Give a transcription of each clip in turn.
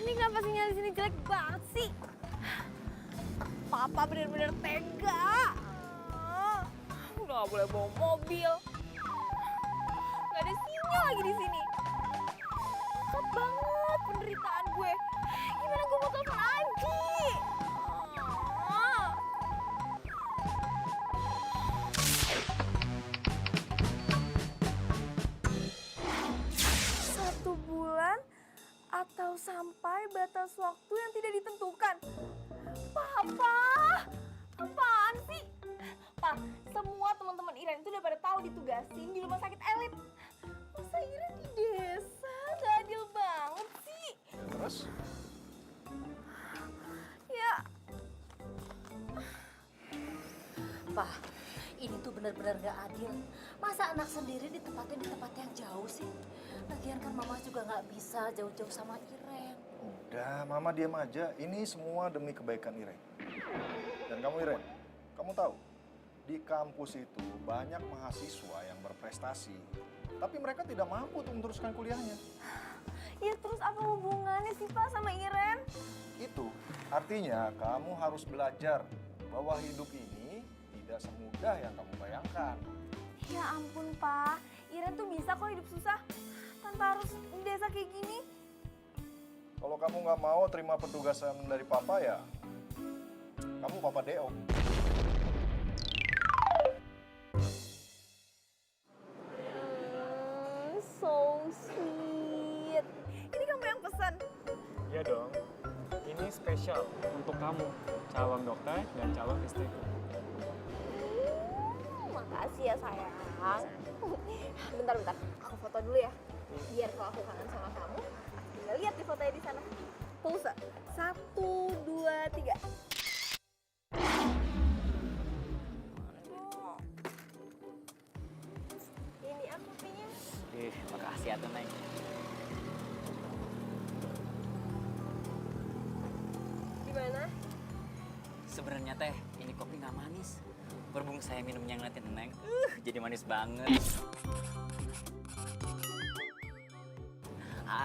Ini kenapa sinyal di sini jelek banget sih? Papa bener-bener tega. Nggak boleh bawa mobil. Nggak ada sinyal lagi di sini. Cepet banget penderitaan gue. Gimana gue mau telepon Anji? Satu bulan atau sampai batas waktu yang tidak ditentukan. Papa, apaan sih? Pak, semua teman-teman Iren itu udah pada tahu ditugasin di rumah sakit elit. Masa Iren di desa? Gak adil banget sih. Terus? Ya, Pak, ini tuh benar-benar gak adil. Masa anak sendiri ditempatin di tempat yang jauh sih? Lagian kan mama juga gak bisa jauh-jauh sama Iren. Udah, Mama diam aja. Ini semua demi kebaikan Iren. Dan kamu Iren, kamu tahu, di kampus itu banyak mahasiswa yang berprestasi. Tapi mereka tidak mampu untuk meneruskan kuliahnya. ya terus apa hubungannya sih Pak sama Iren? Itu artinya kamu harus belajar bahwa hidup ini tidak semudah yang kamu bayangkan. Ya ampun Pak, Iren tuh bisa kok hidup susah tanpa harus di desa kayak gini. Kalau kamu nggak mau terima petugasan dari Papa ya, kamu Papa Deo. So sweet. Ini kamu yang pesan? Iya dong, ini spesial untuk kamu, calon dokter dan calon istriku. Makasih ya sayang. Bentar, aku foto dulu ya. Biar kalau aku kangen sama kamu, tinggal lihat di fotonya di sana. Pause. 1, 2, 3. Ini aku kopinya. Makasih ya tuh, Neng. Gimana? Sebenarnya teh, ini kopi nggak manis. Berhubung saya minumnya ngeliatin Neng, jadi manis banget.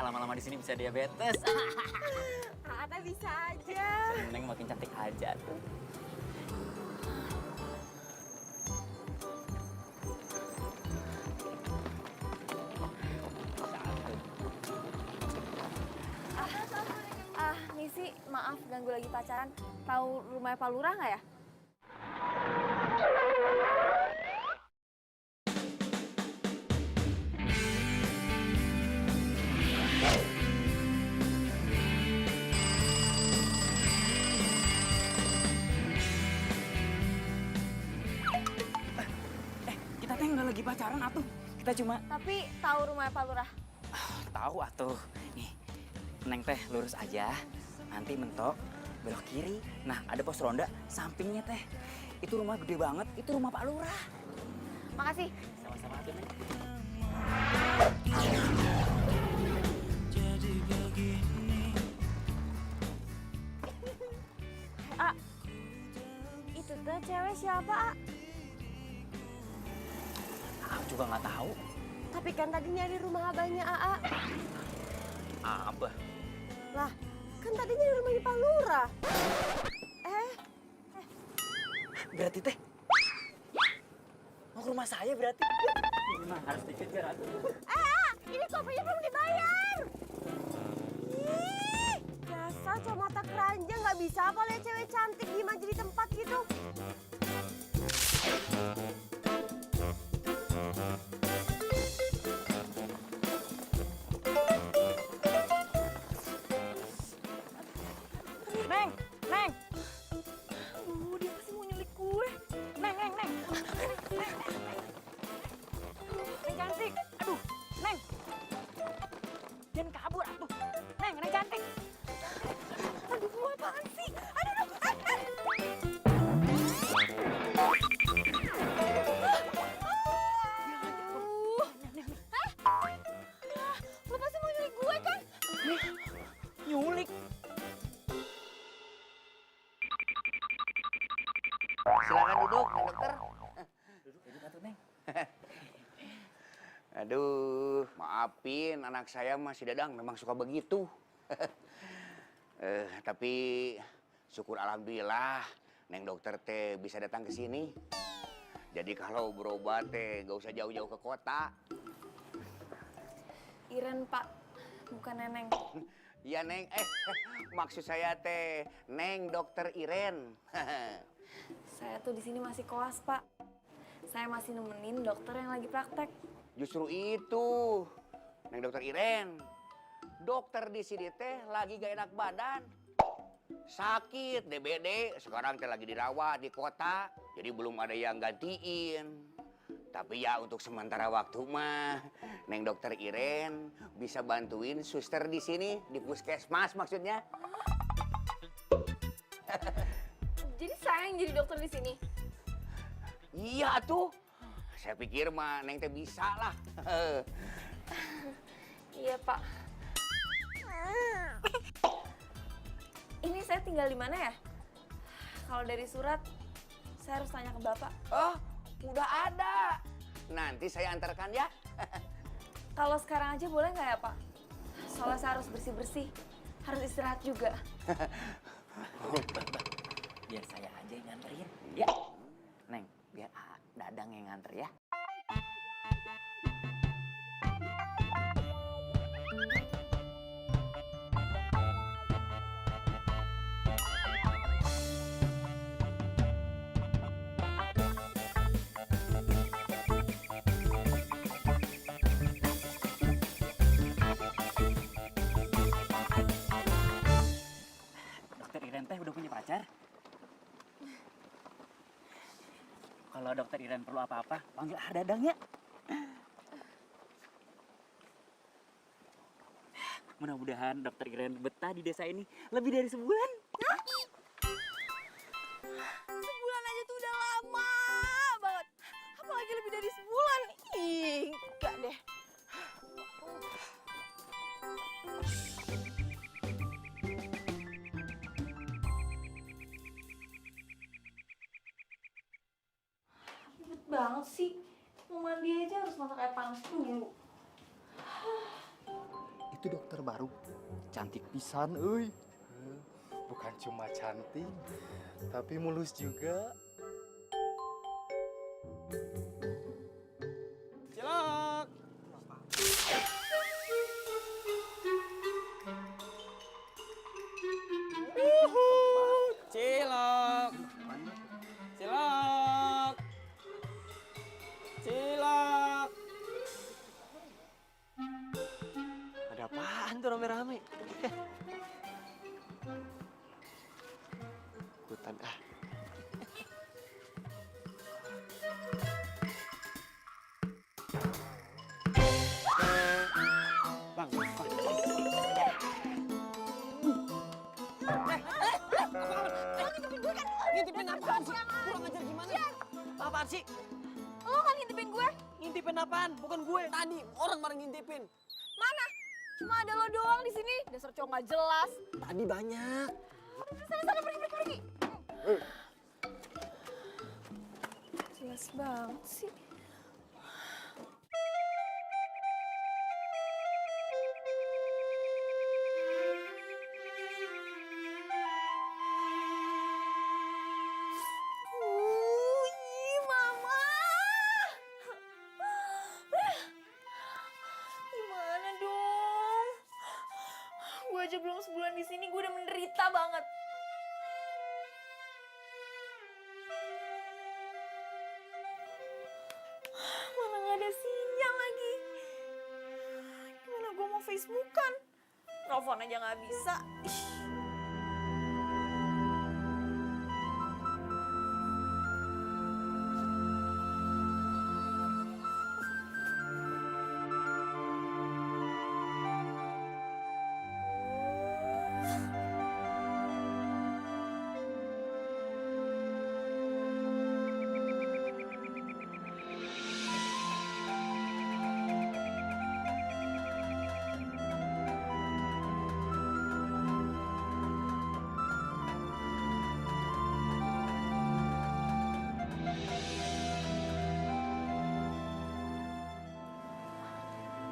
Lama-lama di sini bisa diabetes. Ata bisa aja. Neng makin cantik aja tuh. Nisi, maaf ganggu lagi pacaran. Tahu rumah Pak Lurah nggak ya? Kita teh nggak lagi pacaran atuh. Kita cuma Tapi tahu rumah Pak Lurah. tahu atuh. Nih, Neng teh lurus aja. Nanti mentok belok kiri. Nah, ada pos ronda sampingnya teh. Itu rumah gede banget. Itu rumah Pak Lurah. Makasih. Sama-sama atuh, Neng. A, itu tuh cewek siapa, A? Aku juga nggak tahu. Tapi kan tadi nyari rumah abahnya AA. Apa? Lah, kan tadi nyari rumahnya Pak Lurah. Berarti teh mau ke rumah saya berarti? Nah, harus dikejar atuh. Ini kopinya belum dibayar. Ih, dasar cowok mata keranjang nggak bisa apa lihat cewek cantik di aja di tempat gitu. Neng, Neng, Dia pasti mau nyulik gue. Neng. Neng cantik. Aduh, Neng. Jangan kabur atuh. Neng cantik. Aduh, lu apaan sih? Aduh. Lu pasti mau nyulik gue kan? Nyulik. Silakan duduk, Pak Dokter. Duduk atuh, Neng. Aduh, maafin anak saya Mas si Dadang memang suka begitu. Tapi syukur alhamdulillah Neng dokter teh bisa datang ke sini. Jadi kalau berobat teh gak usah jauh-jauh ke kota. Iren, Pak. Bukan Neneng. Iya Neng, maksud saya teh Neng dokter Iren. Saya tuh di sini masih koas, Pak. Saya masih nemenin dokter yang lagi praktek. Justru itu, Neng dokter Iren. Dokter di sini teh lagi gak enak badan. Sakit, DBD, sekarang teh lagi dirawat di kota. Jadi belum ada yang gantiin. Tapi ya untuk sementara waktu mah, Neng dokter Iren bisa bantuin suster di sini, di puskesmas maksudnya. Jadi saya yang jadi dokter di sini. Iya tuh, saya pikir mah Neng teh bisa lah. Iya, Pak. Ini saya tinggal di mana ya? Kalau dari surat, saya harus tanya ke Bapak. Oh, udah ada. Nanti saya antarkan ya. Kalau sekarang aja boleh nggak ya, Pak? Soalnya saya harus bersih-bersih. Harus istirahat juga. Biar saya aja yang nganterin. Ya, Neng, biar Dadang yang nganter ya. Dokter Iren teh udah punya pacar? Kalau dokter Iren perlu apa-apa, panggil Dadang ya. Mudah-mudahan dokter Iren betah di desa ini lebih dari sebulan. Sebulan aja tuh udah lama banget. Apalagi lebih dari sebulan. Ih, enggak deh. Ribet banget sih. Mau mandi aja harus masak air panas dulu. Itu dokter baru. Cantik pisan, euy. Bukan cuma cantik, tapi mulus juga. Cilok. Cilok. Cilok. Cilok. Ada apaan tuh rame-rame? Ikutan ah. Bang, Ngintipin apaan sih? Kurang ajar gimana? Apaan sih? Lo kan ngintipin gue. Ngintipin apaan? Bukan gue. Tadi orang bareng ngintipin. Mana? Cuma ada lo doang di sini. Dasar cowok nggak jelas. Tadi banyak. Sana pergi. Jelas banget sih. Ih, Mama. Gimana dong? Gue aja belum sebulan di sini, gue udah menderita banget. Mana nggak ada sinyal lagi. Gimana gue mau Facebookan? Telepon aja nggak bisa. Ih.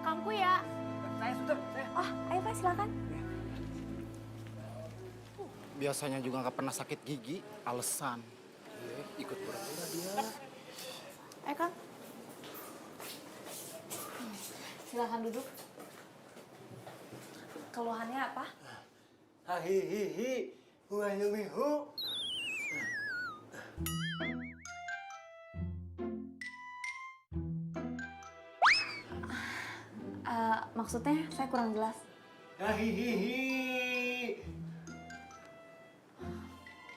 Kangku ya. Saya suster, saya. Oh, ayo Pak silakan. biasanya juga nggak pernah sakit gigi, alasan. Ikut pura-pura dia. Kang. Silakan duduk. Keluhannya apa? Hahihihi, huayumihu. Maksudnya saya kurang jelas. Hahihihi.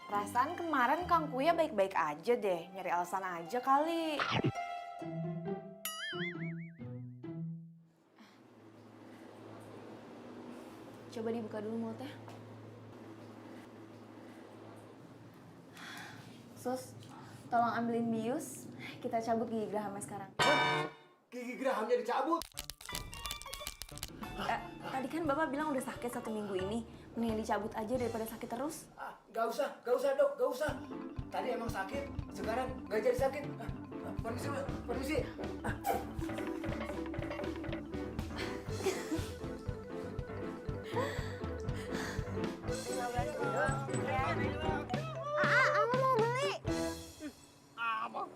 Perasaan kemarin Kang Kuya baik-baik aja deh, nyari alasan aja kali. Coba dibuka dulu mulutnya. Sus, tolong ambilin bius, kita cabut gigi gerahamnya sekarang. Gigi gerahamnya dicabut. Tadi kan Bapak bilang udah sakit 1 minggu ini, mending dicabut aja daripada sakit terus. Gak usah dok, gak usah. Tadi emang sakit, sekarang gak jadi sakit. Permisi, Mbak. Permisi.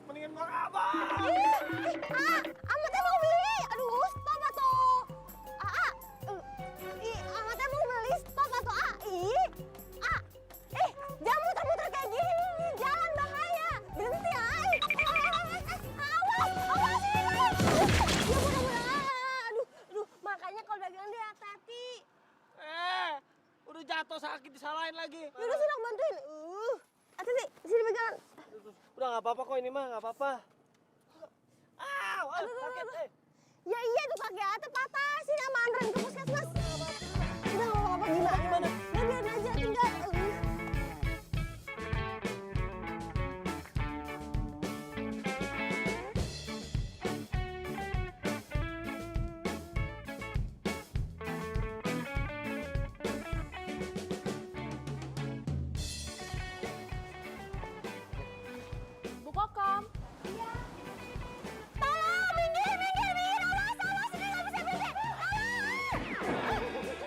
Mendingan gua kabar. Amatnya mau beli. Aduh, stop atuh. Amatnya mau beli, stop atuh. Jangan muter-muter kayak gini. Jalan bahaya. Berhenti, awas ini. Ya mudah-mudahan. Aduh, makanya kalau dagang dia hati-hati. Udah jatuh sakit disalahin lagi. Yaudah sini aku bantuin. Hati-hati, sini pegangan. Udah nggak apa-apa kok ini mah, nggak apa-apa. Sakit. Ya iya itu kaki Ate patah. Sini sama Andren ke puskesmas. Udah nggak apa-apa gimana? Udah biarin aja tinggal. Bu Kokom. Tolong, minggir. Awas, ini nggak bisa minggir.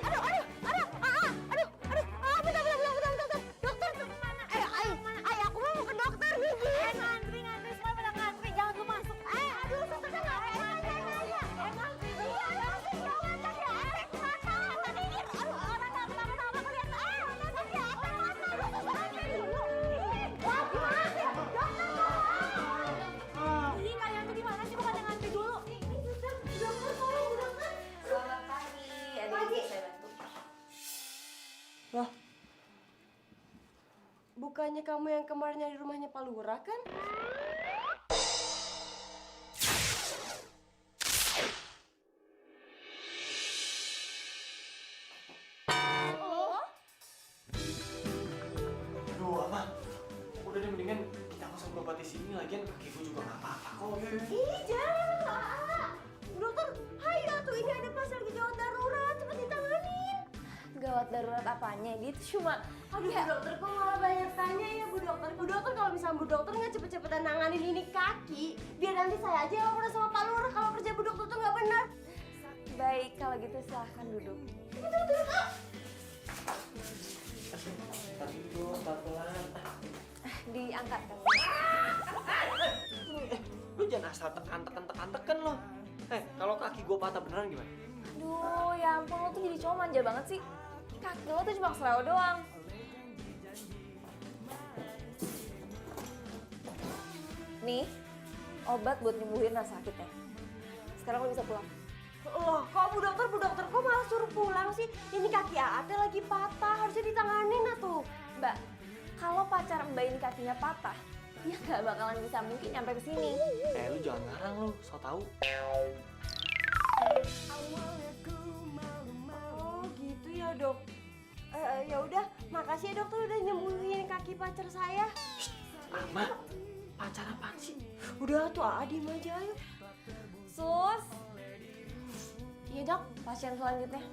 Aduh. Dokter tuh mana? Ay, aku mau ke dokter gigi. Ngantri, semua pada ngantri. Jangan lu masuk. Aduh, susternya nggak ngantri. Ngantri. Selamat pagi, ada yang bisa saya bantu? Loh, bukannya kamu yang kemarin nyari rumahnya Pak Lurah kan? Aduh, apa? Udah deh mendingan kita nggak usah berobat di sini lagian kaki gue juga nggak apa-apa kok. Ih, jangan lah. Dokter, hayo tuh ini ada pasien lagi gawat darurat, cepet ditanganin. Gawat darurat apanya? Dia tuh cuma... Aduh, Bu Dokter, kok malah banyak tanya ya Bu Dokter. Bu Dokter, kalau misalnya Bu Dokter nggak cepet-cepetan nanganin ini kaki, biar nanti saya aja yang laporan sama Pak Lurah kalau kerja Bu Dokter tuh nggak benar. Baik, kalau gitu silahkan duduk. Tapi tuh pelan-pelan. Diangkat kan? Lu jangan asal tekan lo. Kalau kaki gue patah beneran gimana? Aduh, ya ampun, lo tuh jadi cowok manja banget sih. Kaki lo tuh cuma keseleo doang. Nih, obat buat nyembuhin rasa sakitnya. Sekarang lo bisa pulang. Loh, kok Bu Dokter kok malah suruh pulang sih? Ini kaki Ate lagi patah, harusnya ditanganin atuh. Mbak, kalau pacar Mbak ini kakinya patah, dia nggak bakalan bisa mungkin nyampe ke sini. Lu jangan ngarang lu, so tau. Oh, gitu ya, Dok. Ya udah, makasih ya dokter udah nyembuhin kaki pacar saya. Ama, pacar apaan sih? Udah tuh, diem aja ayo. Sus. Iya dok, pasien selanjutnya.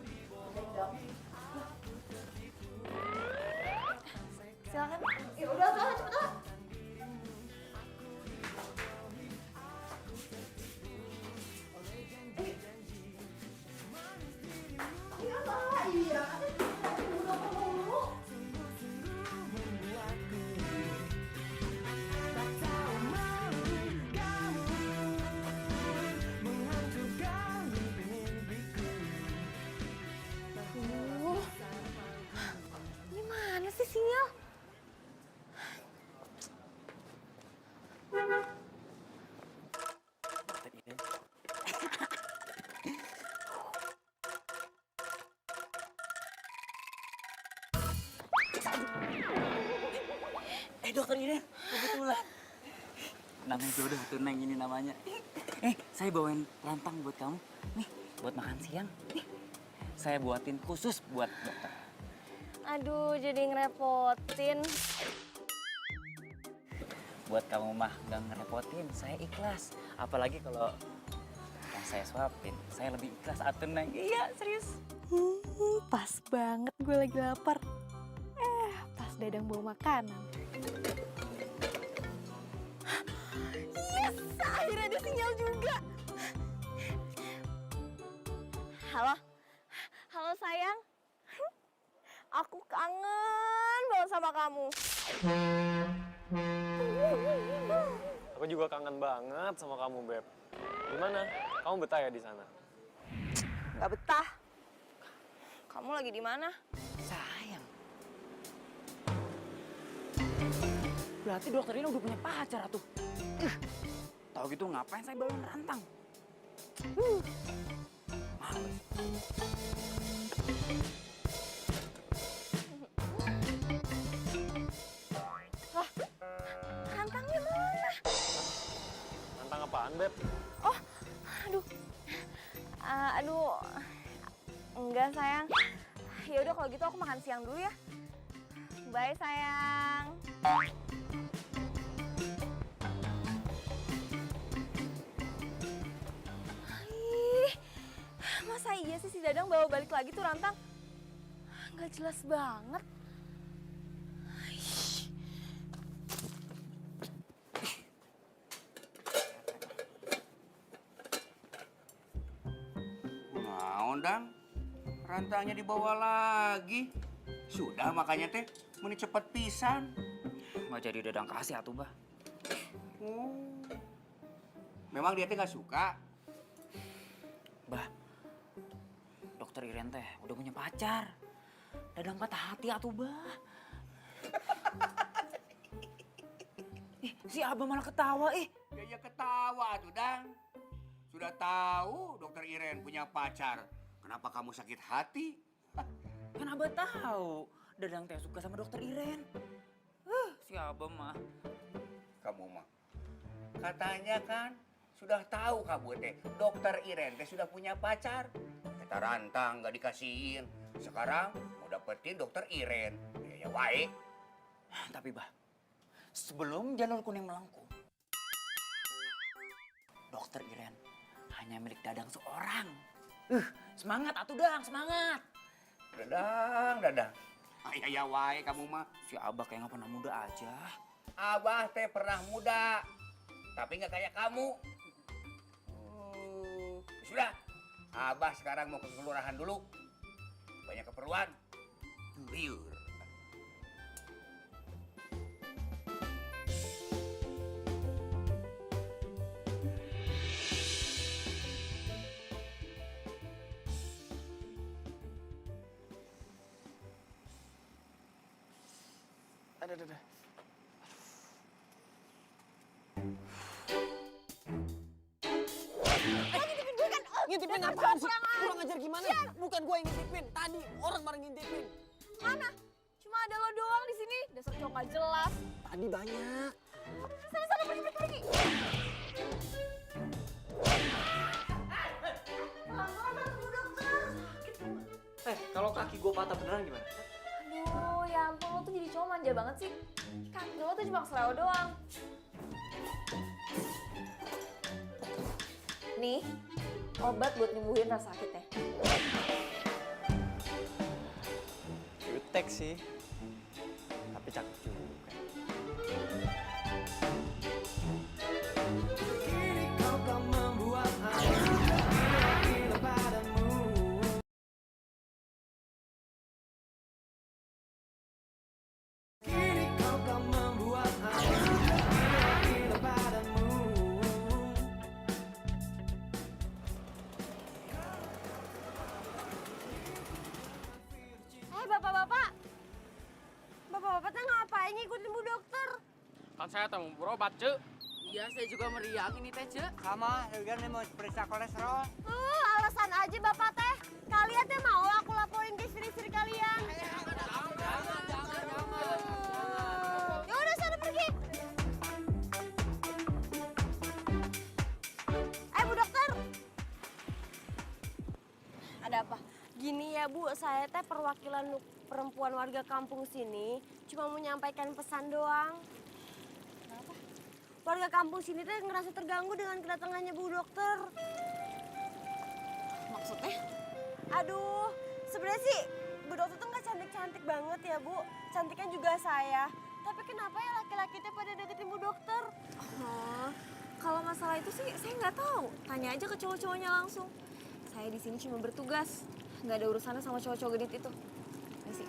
Baik dok. Silakan. Ya udah tuh, cepet lah. Iya, iya. Bu dokter dulu. dokter Iren, kebetulan. Namanya jodoh tuh Neng ini namanya. Saya bawain rantang buat kamu. Nih, buat makan siang. Nih, saya buatin khusus buat dokter. Aduh, jadi ngerepotin. Buat kamu mah gak ngerepotin, saya ikhlas. Apalagi kalau yang saya suapin, saya lebih ikhlas atuh Neng. Iya, serius. Pas banget gue lagi lapar. Pas Dadang bawa makanan. Yes, akhirnya ada sinyal juga. Halo, halo sayang. Aku kangen banget sama kamu. Aku juga kangen banget sama kamu, Beb. Gimana? Kamu betah ya di sana? Gak betah. Kamu lagi di mana? Sayang. Berarti dokter ini udah punya pacar tuh. Tahu gitu ngapain saya bawain rantang? Males. Rantangnya mana? Rantang apaan, Beb? Oh, aduh. Aduh. Enggak, sayang. Ya udah kalau gitu aku makan siang dulu ya. Bye, sayang. Ih, masa iya sih si Dadang bawa balik lagi tuh rantang? Nggak jelas banget. Naon dang, rantangnya dibawa lagi. Sudah makanya teh, meni cepet pisan. Nggak jadi Dadang kasih atuh, Bah. Oh. Memang dia teh nggak suka. Bah, dokter Iren teh udah punya pacar. Dadang patah hati atuh, Bah. Si Abah malah ketawa, Ya ketawa tuh dang. Sudah tahu dokter Iren punya pacar. Kenapa kamu sakit hati? Kan Abah tahu Dadang teh suka sama dokter Iren. Si Abah mah. Kamu mah. Katanya kan sudah tahu kamu teh dokter Iren teh sudah punya pacar. Kita rantang nggak dikasihin. Sekarang mau dapetin dokter Iren. Ya wae. Tapi Bah, sebelum Janur Kuning melengkung, dokter Iren hanya milik Dadang seorang. Semangat atuh Dang, semangat. Dadang. Ya wae kamu mah. Si Abah kayak nggak pernah muda aja. Abah teh pernah muda, tapi nggak kayak kamu. Sudah, Abah sekarang mau ke kelurahan dulu. Banyak keperluan. Liur. Ada. Ngintipin apaan sih? Kurang ajar gimana? Bukan gue yang ngintipin. Tadi orang bareng ngintipin. Mana? Cuma ada lo doang di sini. Dasar cowok nggak jelas. Tadi banyak. Sana pergi. Kalau kaki gue patah beneran gimana? Aduh, ya ampun lo tuh jadi cowok manja banget sih. Kaki lo tuh cuma keseleo doang. Nih, obat buat nyembuhin rasa sakitnya. Jutek sih. Tapi cakep juga. Bapak-bapak teh ngapain ngikutin Bu Dokter? Kan saya temu berobat, Cek. Iya, saya juga meriang ini teh, Cek. Sama, Eugen mau periksa kolesterol. Alasan aja Bapak teh. Kalian teh mau aku laporin ke istri-istri kalian? Jangan. Ya udah sana pergi. ya Bu, saya teh perwakilan perempuan warga kampung sini cuma mau menyampaikan pesan doang. Kenapa? Warga kampung sini teh ngerasa terganggu dengan kedatangannya Bu Dokter. Maksudnya? Aduh, sebenarnya sih Bu Dokter tuh nggak cantik-cantik banget ya Bu. Cantiknya juga saya. Tapi kenapa ya laki-laki teh pada deketin Bu Dokter? Oh, kalau masalah itu sih saya nggak tahu. Tanya aja ke cowok-cowoknya langsung. Saya di sini cuma bertugas, nggak ada urusannya sama cowok-cowok genit itu. Ya sih.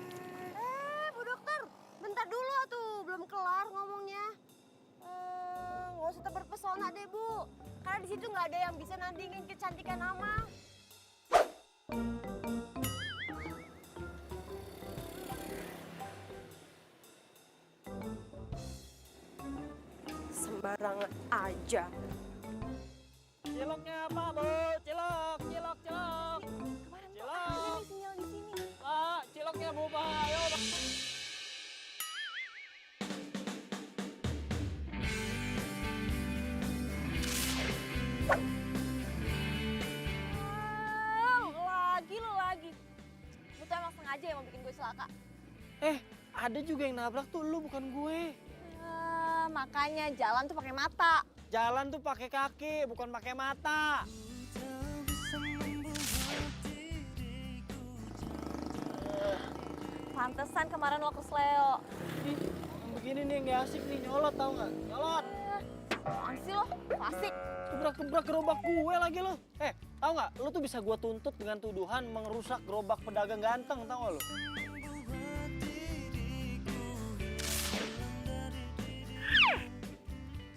Bu Dokter, bentar dulu tuh, belum kelar ngomongnya. Nggak usah terpesona deh Bu, karena di situ nggak ada yang bisa nandingin kecantikan Ama. Sembarangan aja. Ciloknya apa, Bu? Cilok. Kemarin tuh ada nih sinyal di sini. Pak, ciloknya Bu, Pak. Ayo, Pak. Lagi. Lu tuh emang sengaja yang mau bikin gue celaka. Ada juga yang nabrak tuh lu, bukan gue. Makanya jalan tuh pakai mata. Jalan tuh pakai kaki, bukan pakai mata. Pantesan kemarin lo kesleo. Ih, yang begini nih yang gak asik nih, nyolot tau gak? Nyolot. Apaan sih lo? Fasik. Gebrak-gebrak gerobak gue lagi lo. Tahu nggak? Lo tuh bisa gue tuntut dengan tuduhan merusak gerobak pedagang ganteng, tahu nggak lo?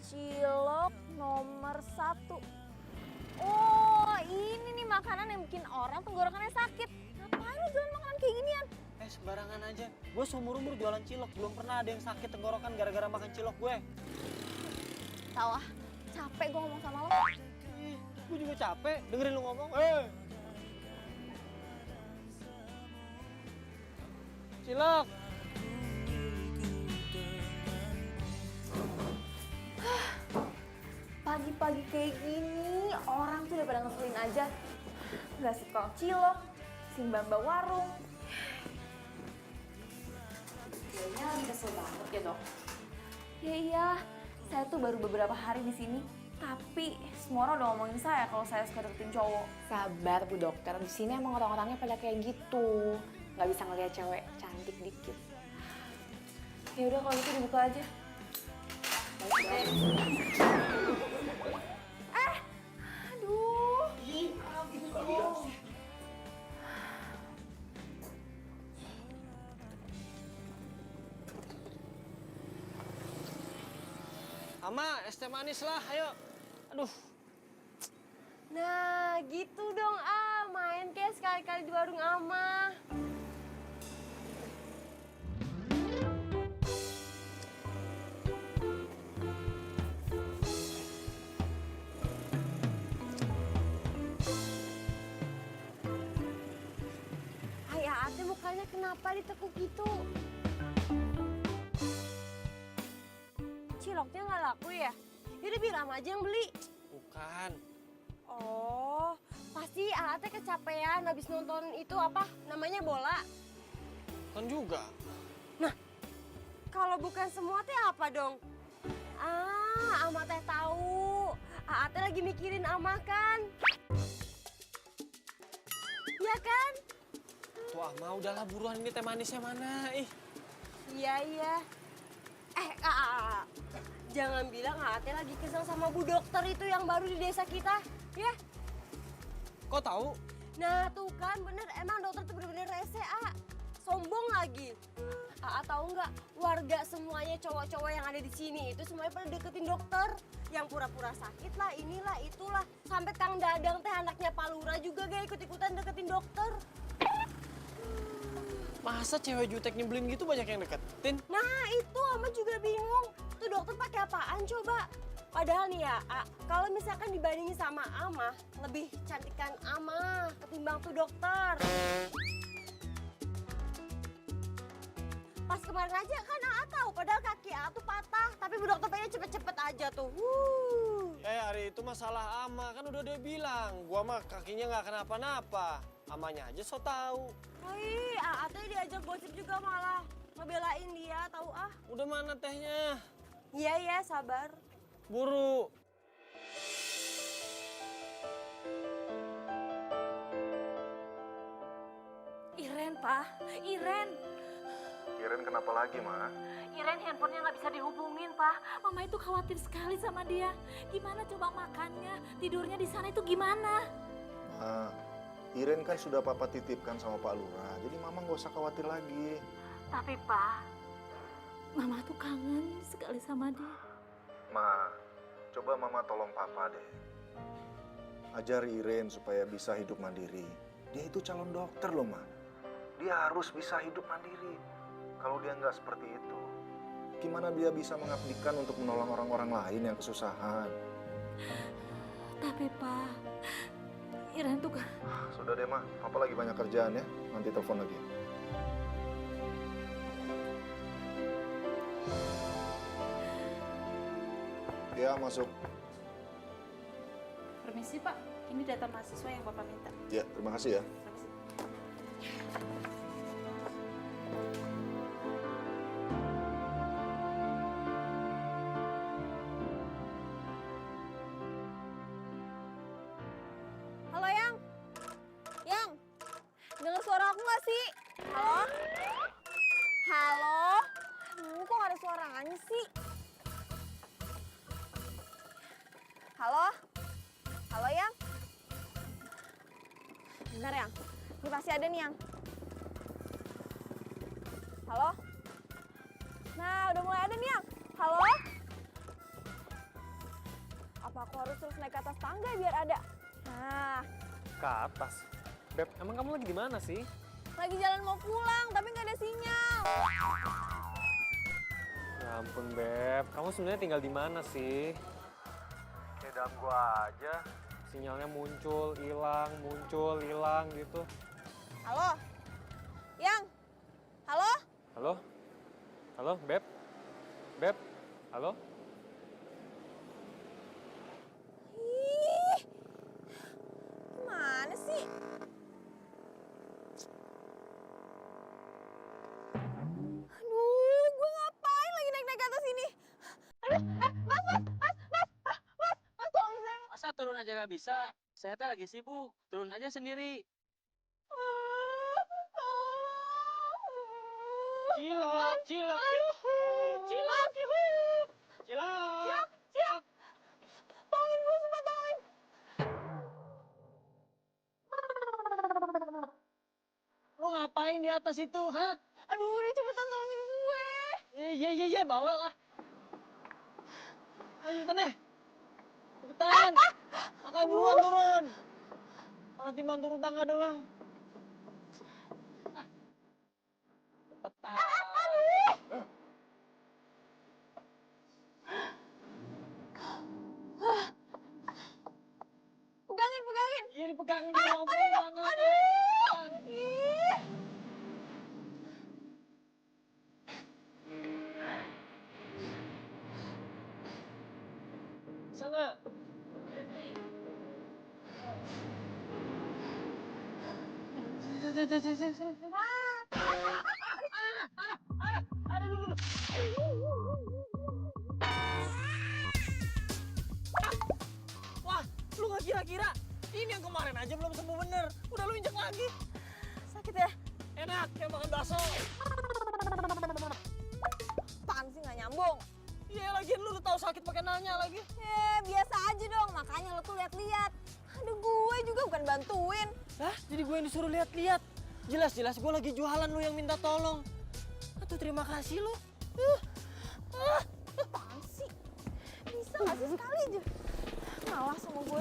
Cilok nomor 1. Oh, ini nih makanan yang bikin orang tenggorokannya sakit. Ngapain lo jualan makanan kayak ginian? Sembarangan aja. Gue seumur-umur jualan cilok, belum pernah ada yang sakit tenggorokan gara-gara makan cilok gue. Tahu ah, capek gue ngomong sama lo. Gue juga capek dengerin lu ngomong. Cilok. Pagi-pagi kayak gini, orang tuh udah pada ngeselin aja. Nggak si tukang cilok, si mbak-mbak warung. Kayaknya lagi kesel banget ya dok. Ya iya, saya tuh baru beberapa hari di sini. Tapi semua orang udah ngomongin saya kalau saya suka deketin cowok. Sabar Bu Dokter, di sini emang orang-orangnya pada kayak gitu. Nggak bisa ngelihat cewek cantik dikit. Ya udah kalau gitu dibuka aja. Aduh. Ama, es teh manis lah, ayo. Aduh. Nah, gitu dong main kayak sekali-kali di warung Ama. Ate mukanya kenapa ditekuk gitu? Ciloknya nggak laku ya? Yaudah bilang aja yang beli. Bukan. Oh, pasti Ate kecapean habis nonton itu apa namanya bola. Kan juga. Nah, kalau bukan semua teh apa dong? Ama teh tahu. Ate lagi mikirin Ama kan? Iya kan? Tuh Ama, udahlah buruan, ini teh manisnya mana? Iya. Jangan bilang Ate lagi kesel sama Bu Dokter itu yang baru di desa kita, ya? Kok tahu? Nah tuh kan bener, emang dokter tuh bener-bener rese, sombong lagi. Tahu nggak, warga semuanya cowok-cowok yang ada di sini itu semuanya pada deketin dokter. Yang pura-pura sakit lah, inilah, itulah. Sampai Kang Dadang teh anaknya Pak Lurah juga gak ikut-ikutan deketin dokter. Masa cewek jutek nyebelin gitu banyak yang deketin? Nah itu Ama juga bingung. Tuh dokter pakai apaan coba? Padahal nih ya, kalau misalkan dibandingin sama Ama, lebih cantikan Ama ketimbang tuh dokter. Pas kemarin aja kan tahu, padahal kaki tuh patah, tapi Bu Dokter pengen cepet-cepet aja tuh. Hari itu masalah Ama, kan udah dia bilang, gua mah kakinya nggak kenapa-napa. Amanya aja so tahu. Ih, Aa teh diajak gosip juga malah ngebelain dia, tahu ah. Udah mana tehnya? Iya, sabar. Buru. Iren, Pak. Iren. Iren kenapa lagi, Ma? Iren handphonenya nggak bisa dihubungin, Pak. Mama itu khawatir sekali sama dia. Gimana coba makannya, tidurnya di sana itu gimana? Ma, Iren kan sudah Papa titipkan sama Pak Lurah, jadi Mama nggak usah khawatir lagi. Tapi, Pak, Mama tuh kangen sekali sama dia. Ma, coba Mama tolong Papa deh. Ajari Iren supaya bisa hidup mandiri. Dia itu calon dokter loh, Ma. Dia harus bisa hidup mandiri. Kalau dia nggak seperti itu, gimana dia bisa mengabdikan untuk menolong orang-orang lain yang kesusahan? Tapi, Pak, Iren tuh kan... Sudah deh, Ma. Papa lagi banyak kerjaan ya. Nanti telepon lagi. Ya, masuk. Permisi Pak, ini data mahasiswa yang Bapak minta. Ya, terima kasih ya. Halo, Yang. Yang, dengar suara aku nggak sih? Halo? Halo? Kok nggak ada suaranya sih? Halo? Halo, Yang? Bentar, Yang. Ini pasti ada nih, Yang. Halo? Nah, udah mulai ada nih, Yang. Halo? Apa aku harus terus naik ke atas tangga biar ada? Nah, Ke atas. Beb, emang kamu lagi di mana sih? lagi jalan mau pulang, tapi nggak ada sinyal. Ya ampun, Beb. Kamu sebenarnya tinggal di mana sih? Kayak dalam gua aja. Sinyalnya muncul, hilang gitu. Halo? Yang? Halo? Halo? Halo, Beb? Beb? Halo? Ih, gimana sih? Aduh, gue ngapain lagi naik-naik ke atas ini? Mas, tolong saya. Masa turun aja nggak bisa? Saya teh lagi sibuk. Turun aja sendiri. Cilok, cilok, cilok, cilok. Tolongin gue, sumpah tolongin. Lu ngapain di atas itu, ha? Aduh, udah cepetan tolongin gue. Iya, bawa lah. Ayo, cepetan deh. Cepetan. Makanya buruan turun. Malah timbang turun tangga doang. Cepetan. Pegangin. Iya, dipegangin di bawah tangan. Ih. Sana. Wah, lu gak kira-kira? Ini yang kemarin aja belum sembuh bener. Udah lu injek lagi. Sakit ya? Enak, kayak makan bakso. Apaan sih nggak nyambung? Iya, lagian lu udah tahu sakit pakai nanya lagi. Biasa aja dong, makanya lo tuh lihat-lihat. Aduh, gue juga bukan bantuin. Lah, jadi gue yang disuruh lihat-lihat. Jelas-jelas gue lagi jualan, lu yang minta tolong. Aduh, terima kasih lu. Apaan sih? Bisa nggak sih sekali aja? Ngalah sama gue.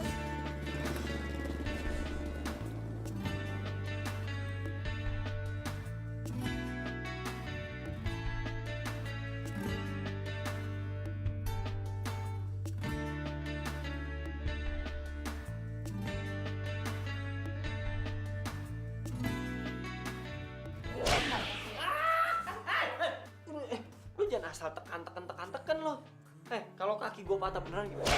Lu jangan asal tekan lo. Kalau kaki gue patah beneran gimana?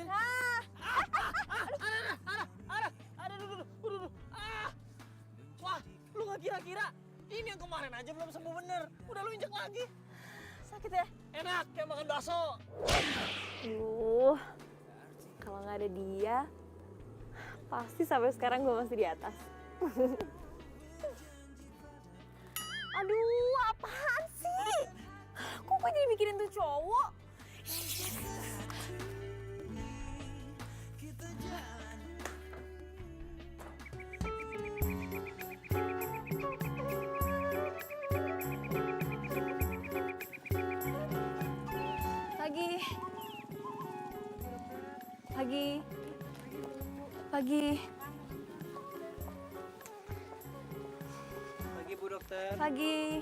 Ah, nggak kira-kira? Ini yang kemarin aja belum sembuh bener. Udah lu injek lagi. Sakit ya? Enak, kayak makan bakso. Kalau nggak ada dia, pasti sampai sekarang gue masih di atas. Aduh, apaan sih? Kok gue jadi mikirin tuh cowok? Pagi. Pagi. Pagi. Pagi Bu Dokter. Pagi.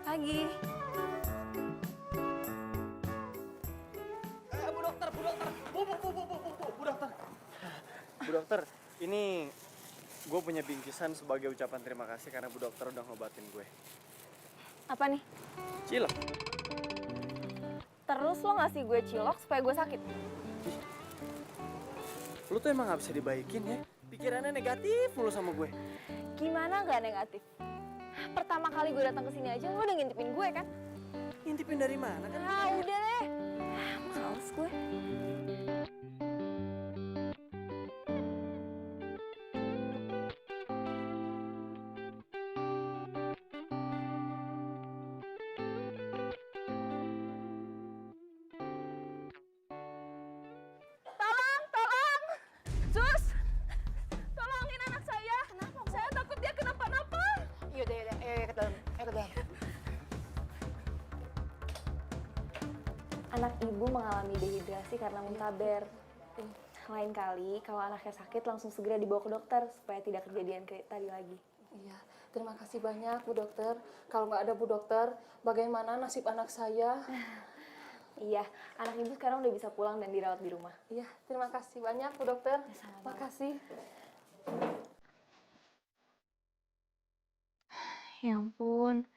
Pagi. Bu Dokter, Bu Dokter. Bu Dokter. Bu Dokter, ini gue punya bingkisan sebagai ucapan terima kasih karena Bu Dokter udah ngobatin gue. Apa nih? Cilok. Terus lo ngasih gue cilok supaya gue sakit? Lu tuh emang gak bisa dibaikin ya? Pikirannya negatif mulu sama gue. Gimana gak negatif? Pertama kali gue datang ke sini aja lo udah ngintipin gue kan? Ngintipin dari mana kan? Ah udah deh. Males gue. Tolong, tolong. Sus. Tolongin anak saya. Kenapa? Saya takut dia kenapa-napa. Yaudah, ayo ke dalam. Ayo ke dalam. Anak ibu mengalami dehidrasi karena muntaber. Lain kali kalau anaknya sakit langsung segera dibawa ke dokter supaya tidak kejadian kayak tadi lagi. Iya, terima kasih banyak Bu Dokter. Kalau nggak ada Bu Dokter, bagaimana nasib anak saya? Iya, anak ibu sekarang udah bisa pulang dan dirawat di rumah. Iya, terima kasih banyak Bu Dokter. Makasih. Ya ampun,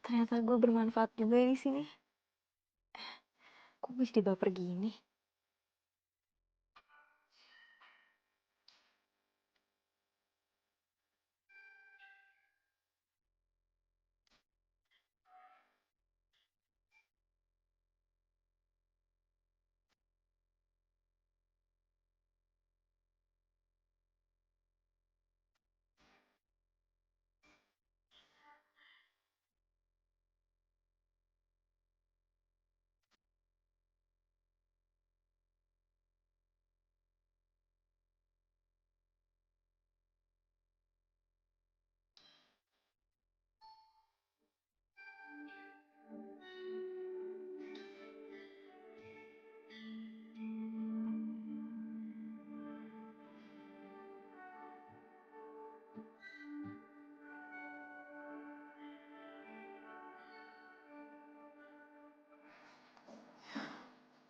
ternyata gue bermanfaat juga di sini. Kok bisa dibaper gini?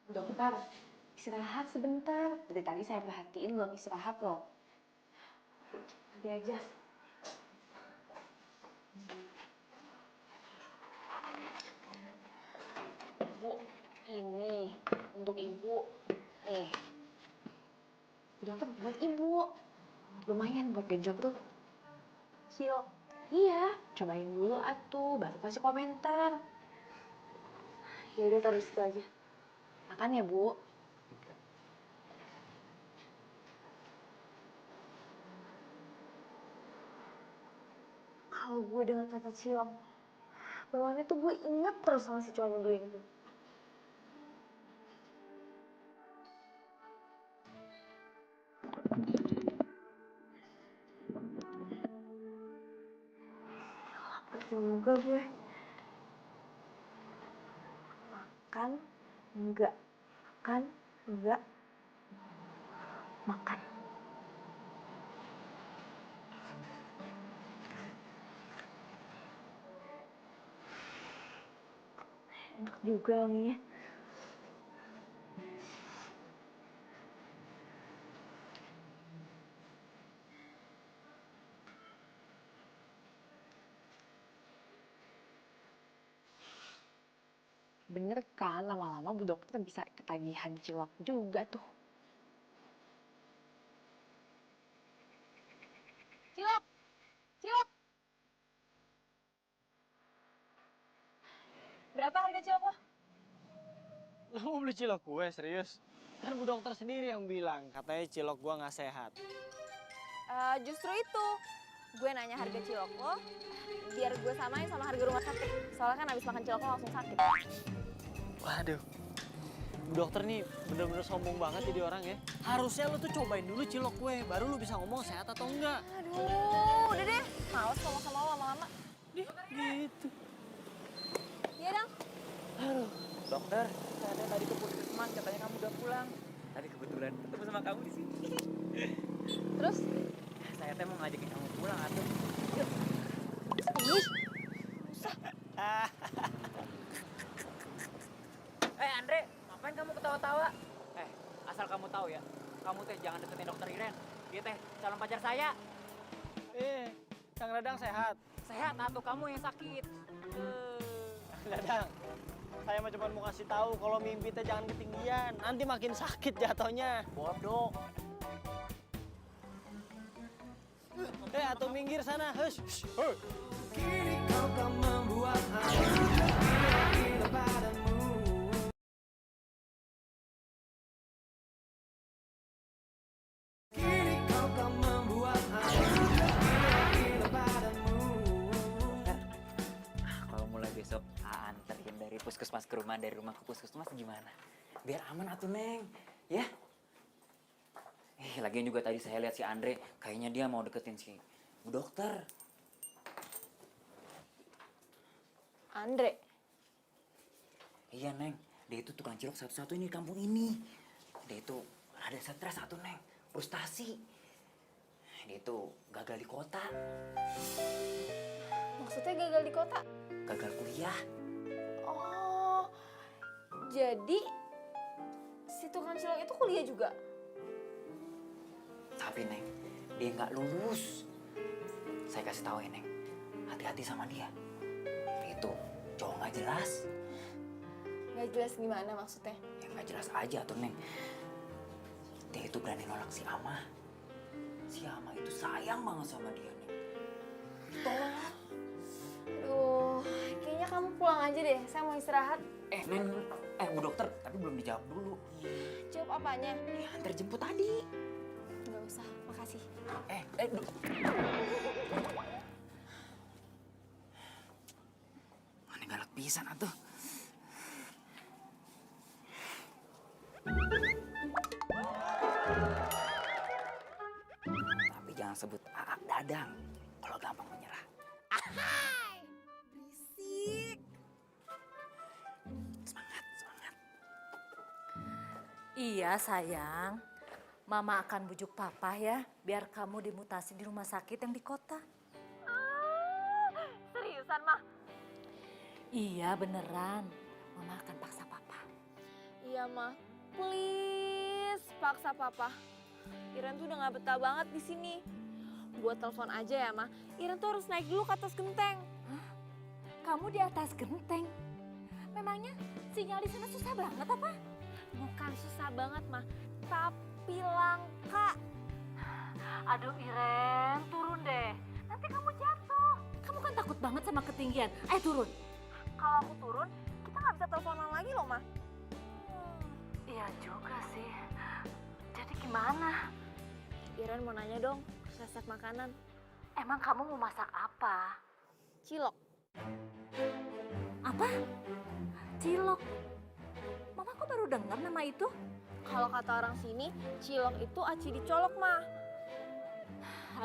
Dokter, istirahat sebentar. Dari tadi saya perhatiin belum istirahat loh. Nanti aja. Bu, ini untuk ibu. Nih. Dokter buat ibu. Lumayan buat genjot tuh. Cilok. Iya, cobain dulu atuh, baru kasih komentar. Ya udah taruh situ aja. Makan ya, Bu. Kalau gue dengan kata cilok, bawaannya tuh gue inget terus sama si cowok gue itu. Lapar juga gue. Makan, enggak. Makan, enggak. Makan. Enak juga wanginya. Bener kan, lama-lama Bu Dokter bisa ketagihan cilok juga tuh. Cilok! Berapa harga cilok lo? Lo mau beli cilok gue, serius? Kan Bu Dokter sendiri yang bilang, katanya cilok gue nggak sehat. Justru itu, gue nanya harga cilok lo, biar gue samain sama harga rumah sakit. Soalnya kan abis makan cilok lo langsung sakit. Waduh, Bu Dokter nih bener-bener sombong banget jadi orang ya. Harusnya lo tuh cobain dulu cilok gue, baru lo bisa ngomong sehat atau enggak. Aduh, udah deh, males ngomong sama lo lama-lama. Gitu. Iya dong. Aduh, dokter, saya tadi ke puskesmas katanya kamu udah pulang. Tapi kebetulan ketemu sama kamu di sini. Terus? Saya teh mau ngajakin kamu pulang atuh. Andre, ngapain kamu ketawa-tawa? Asal kamu tahu ya, kamu teh jangan deketin dokter Iren. Dia teh calon pacar saya. Kang Dadang sehat. Sehat atuh, kamu yang sakit. Kang Dadang, saya mah cuma mau kasih tahu kalau mimpi teh jangan ketinggian. Nanti makin sakit jatuhnya. Bodoh. Atau minggir sana. Hush. Kalau mulai besok anterin dari puskesmas ke rumah, dari rumah ke puskesmas gimana? Biar aman atuh, Neng. Ya? Lagian juga tadi saya lihat si Andre, kayaknya dia mau deketin si Bu Dokter. Andre? Iya, Neng. Dia itu tukang cilok satu-satu ini di kampung ini. Dia itu rada stres satu, Neng. Frustasi. Dia itu gagal di kota. Maksudnya gagal di kota? Gagal kuliah. Oh, jadi si tukang cilok itu kuliah juga? Tapi, Neng, dia nggak lulus. Saya kasih tahu ya, Neng. Hati-hati sama dia. Dia itu cowok nggak jelas. Nggak jelas gimana maksudnya? Ya nggak jelas aja tuh, Neng. Dia itu berani nolak si Ama. Si Ama itu sayang banget sama dia, Neng. Tolak. Aduh, kayaknya kamu pulang aja deh. Saya mau istirahat. Neng, Bu Dokter, tapi belum dijawab dulu. Jawab apanya? Ya, antar jemput tadi. Nggak usah, makasih. Mana galak pisan atuh. Tapi jangan sebut Aak Dadang kalau gampang menyerah. Berisik. Semangat. Iya sayang, Mama akan bujuk Papa ya, biar kamu dimutasi di rumah sakit yang di kota. Seriusan, Mah? Iya beneran, Mama akan paksa Papa. Iya, Mah. Please, paksa Papa. Iren tuh udah gak betah banget di sini. Buat telepon aja ya, Mah. Iren tuh harus naik dulu ke atas genteng. Hah? Kamu di atas genteng? Memangnya sinyal di sana susah banget apa? Bukan susah banget, Mah. Tapi langka. Aduh Iren, turun deh. Nanti kamu jatuh. Kamu kan takut banget sama ketinggian. Ayo turun. Kalau aku turun, kita gak bisa teleponan lagi loh, Mah. Iya juga sih. Jadi gimana? Iren mau nanya dong, resep makanan. Emang kamu mau masak apa? Cilok. Apa? Cilok. Mama kok baru dengar nama itu? Kalau kata orang sini, cilok itu aci dicolok, Mah.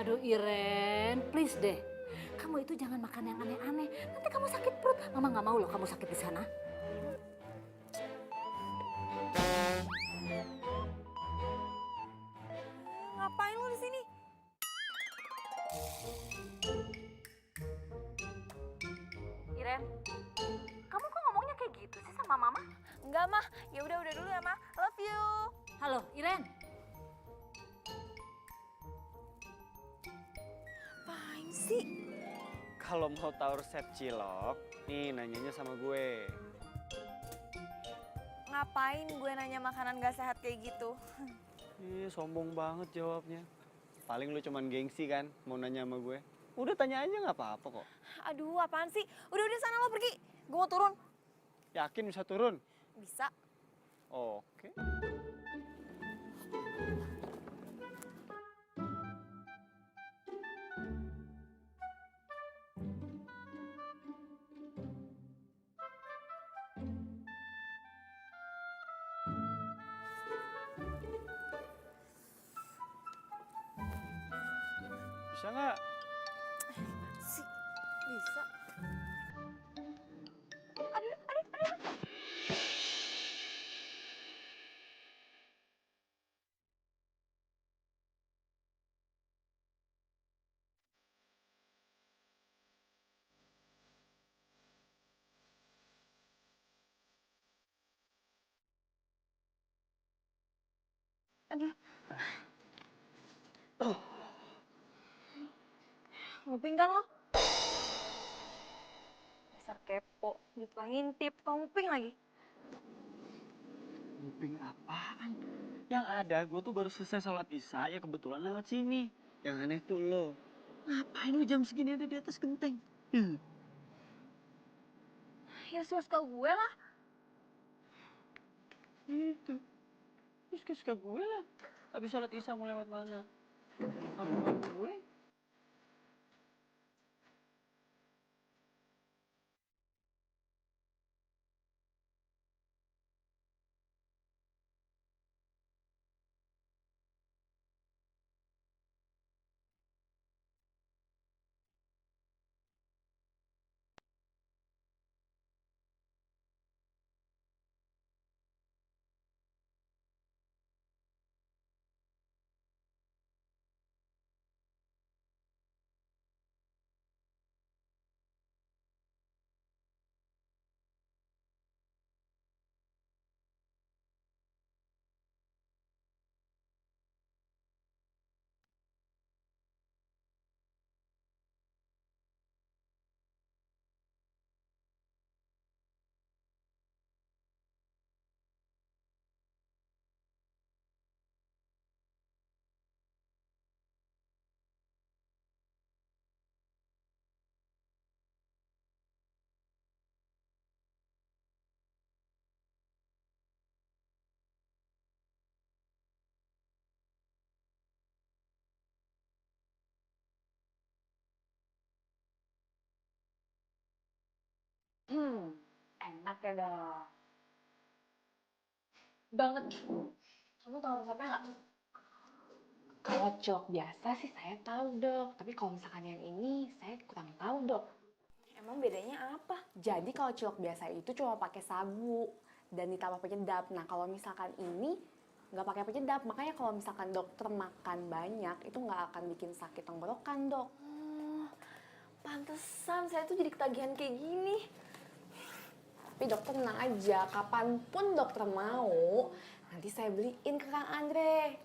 Aduh Iren, please deh. Kamu itu jangan makan yang aneh-aneh. Nanti kamu sakit perut. Mama nggak mau loh kamu sakit di sana. Ngapain lu di sini? Iren, kamu kok ngomongnya kayak gitu sih sama Mama? Enggak, Mah. Ya udah dulu ya, Mah. Love you. Halo, Iren. Apaan sih? Kalau mau tahu resep cilok, nih nanyanya sama gue. Ngapain gue nanya makanan gak sehat kayak gitu? Sombong banget jawabnya. Paling lu cuman gengsi kan, mau nanya sama gue. Udah tanya aja nggak apa-apa kok. Aduh, apaan sih? Udah sana lo pergi. Gue mau turun. Yakin bisa turun? Bisa. Oke. Bisa nggak? Sih, bisa. Nguping kan lo? Dasar kepo, juga ngintip, kamu nguping lagi. Nguping apaan? Yang ada, gue tuh baru selesai sholat isya, ya kebetulan lewat sini. Yang aneh tuh lo. Ngapain lu jam segini ada di atas genteng? Ya suka gue lah. Itu. Ini suka-suka gue lah. Habis sholat isya mau lewat mana? Kamu gue? Enak ya dok. Banget. Kamu tahu resepnya nggak? Kalau cilok biasa sih saya tahu dok, tapi kalau misalkan yang ini saya kurang tahu dok. Emang bedanya apa? Jadi kalau cilok biasa itu cuma pakai sagu dan ditambah penyedap. Nah kalau misalkan ini nggak pakai penyedap, makanya kalau misalkan dokter makan banyak itu nggak akan bikin sakit tenggorokan dok. Pantesan saya tuh jadi ketagihan kayak gini. Tapi dokter tenang aja, kapanpun dokter mau, nanti saya beliin ke Kang Andre.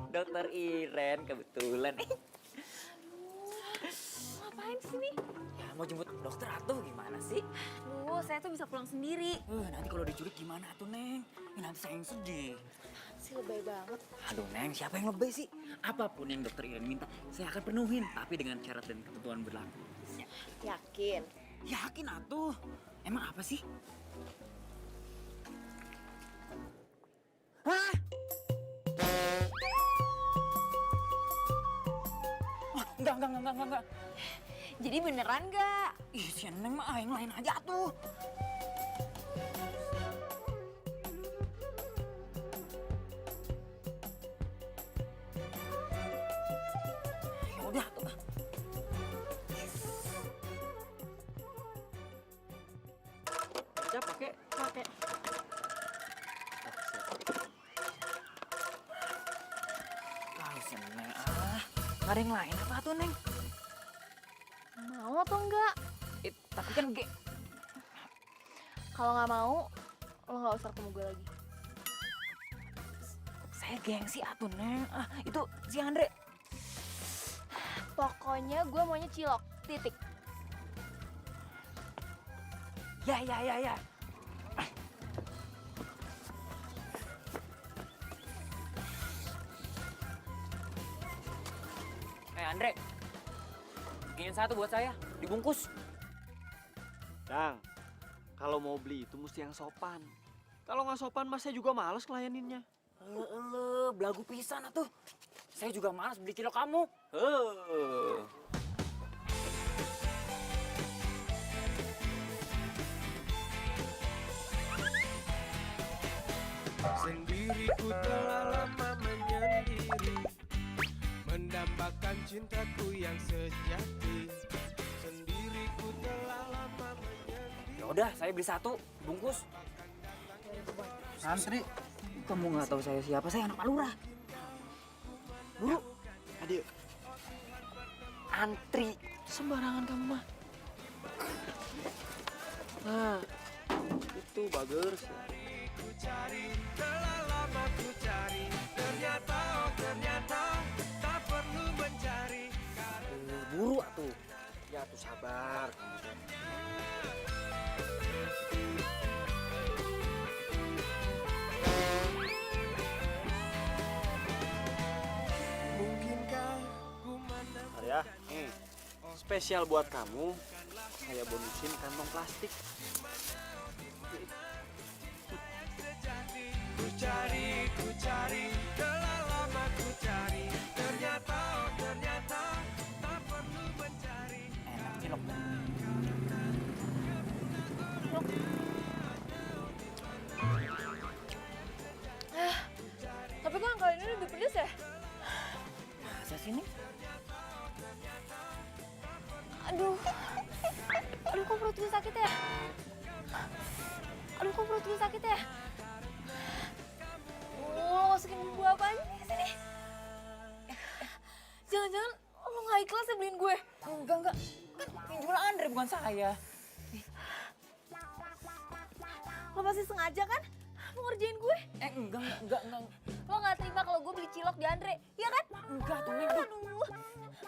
Dokter Iren kebetulan. Ngapain di sini? Ya mau jemput dokter atuh gimana sih? Duh, saya tuh bisa pulang sendiri. Nanti kalau diculik gimana tuh Neng? Nanti saya yang sedih. Sih lebay banget. Aduh Neng, siapa yang lebay sih? Apapun yang dokter Iren minta, saya akan penuhin. Tapi dengan syarat dan ketentuan berlaku. Yakin? Yakin atuh. Emang apa sih? Hah? Wah, enggak. Jadi beneran nggak? Ih, si Neng mah yang lain aja tuh. Ya udah tuh. Aja pakai. Ah, si Neng Nggak ada yang lain apa tuh Neng? Mau atau enggak? Tapi kan Kalau nggak mau, lo nggak usah ketemu gue lagi. saya gengsi atuh Neng. Itu si Andre. Pokoknya gue maunya cilok, titik. Ya. Andre. Bikinin satu buat saya, dibungkus. Dang, kalau mau beli itu mesti yang sopan. Kalau nggak sopan, mas saya juga males ngelayaninnya. Belagu pisan atuh. Saya juga malas beli cilok kamu. Sendiriku telah lama menyendiri, mendambakan cintaku yang sejati. Sendiriku telah lama menyendiri. Ya udah, saya beli satu, bungkus. Santri. Kamu nggak tahu saya siapa? Saya anak Pak Lurah. Dulu, Adik, antri sembarangan kamu mah. nah itu bagus. Ku cari, telah lama ku cari. Ternyata, oh ternyata tak perlu mencari. Buru atuh. Ya tuh sabar. Mungkinkah ku menang? Arya, spesial buat kamu, saya bonusin kantong plastik. Ku cari, telah lama ku cari. Ternyata, oh ternyata tak perlu mencari. Enak cilok. Tapi kok yang kali ini lebih pedes ya? Masa sini? Aduh. Aduh, kok perut gue sakit ya? Aduh, kok perut gue sakit ya? Lo masukin bumbu apaan nih sini? Jangan-jangan lo gak ikhlas ya beliin gue? Enggak. Kan yang jual Andre bukan saya. Lo pasti sengaja kan? Mau ngerjain gue? Enggak. Lo gak terima kalau gue beli cilok di Andre, iya kan? Enggak tuh, Neng. Aduh.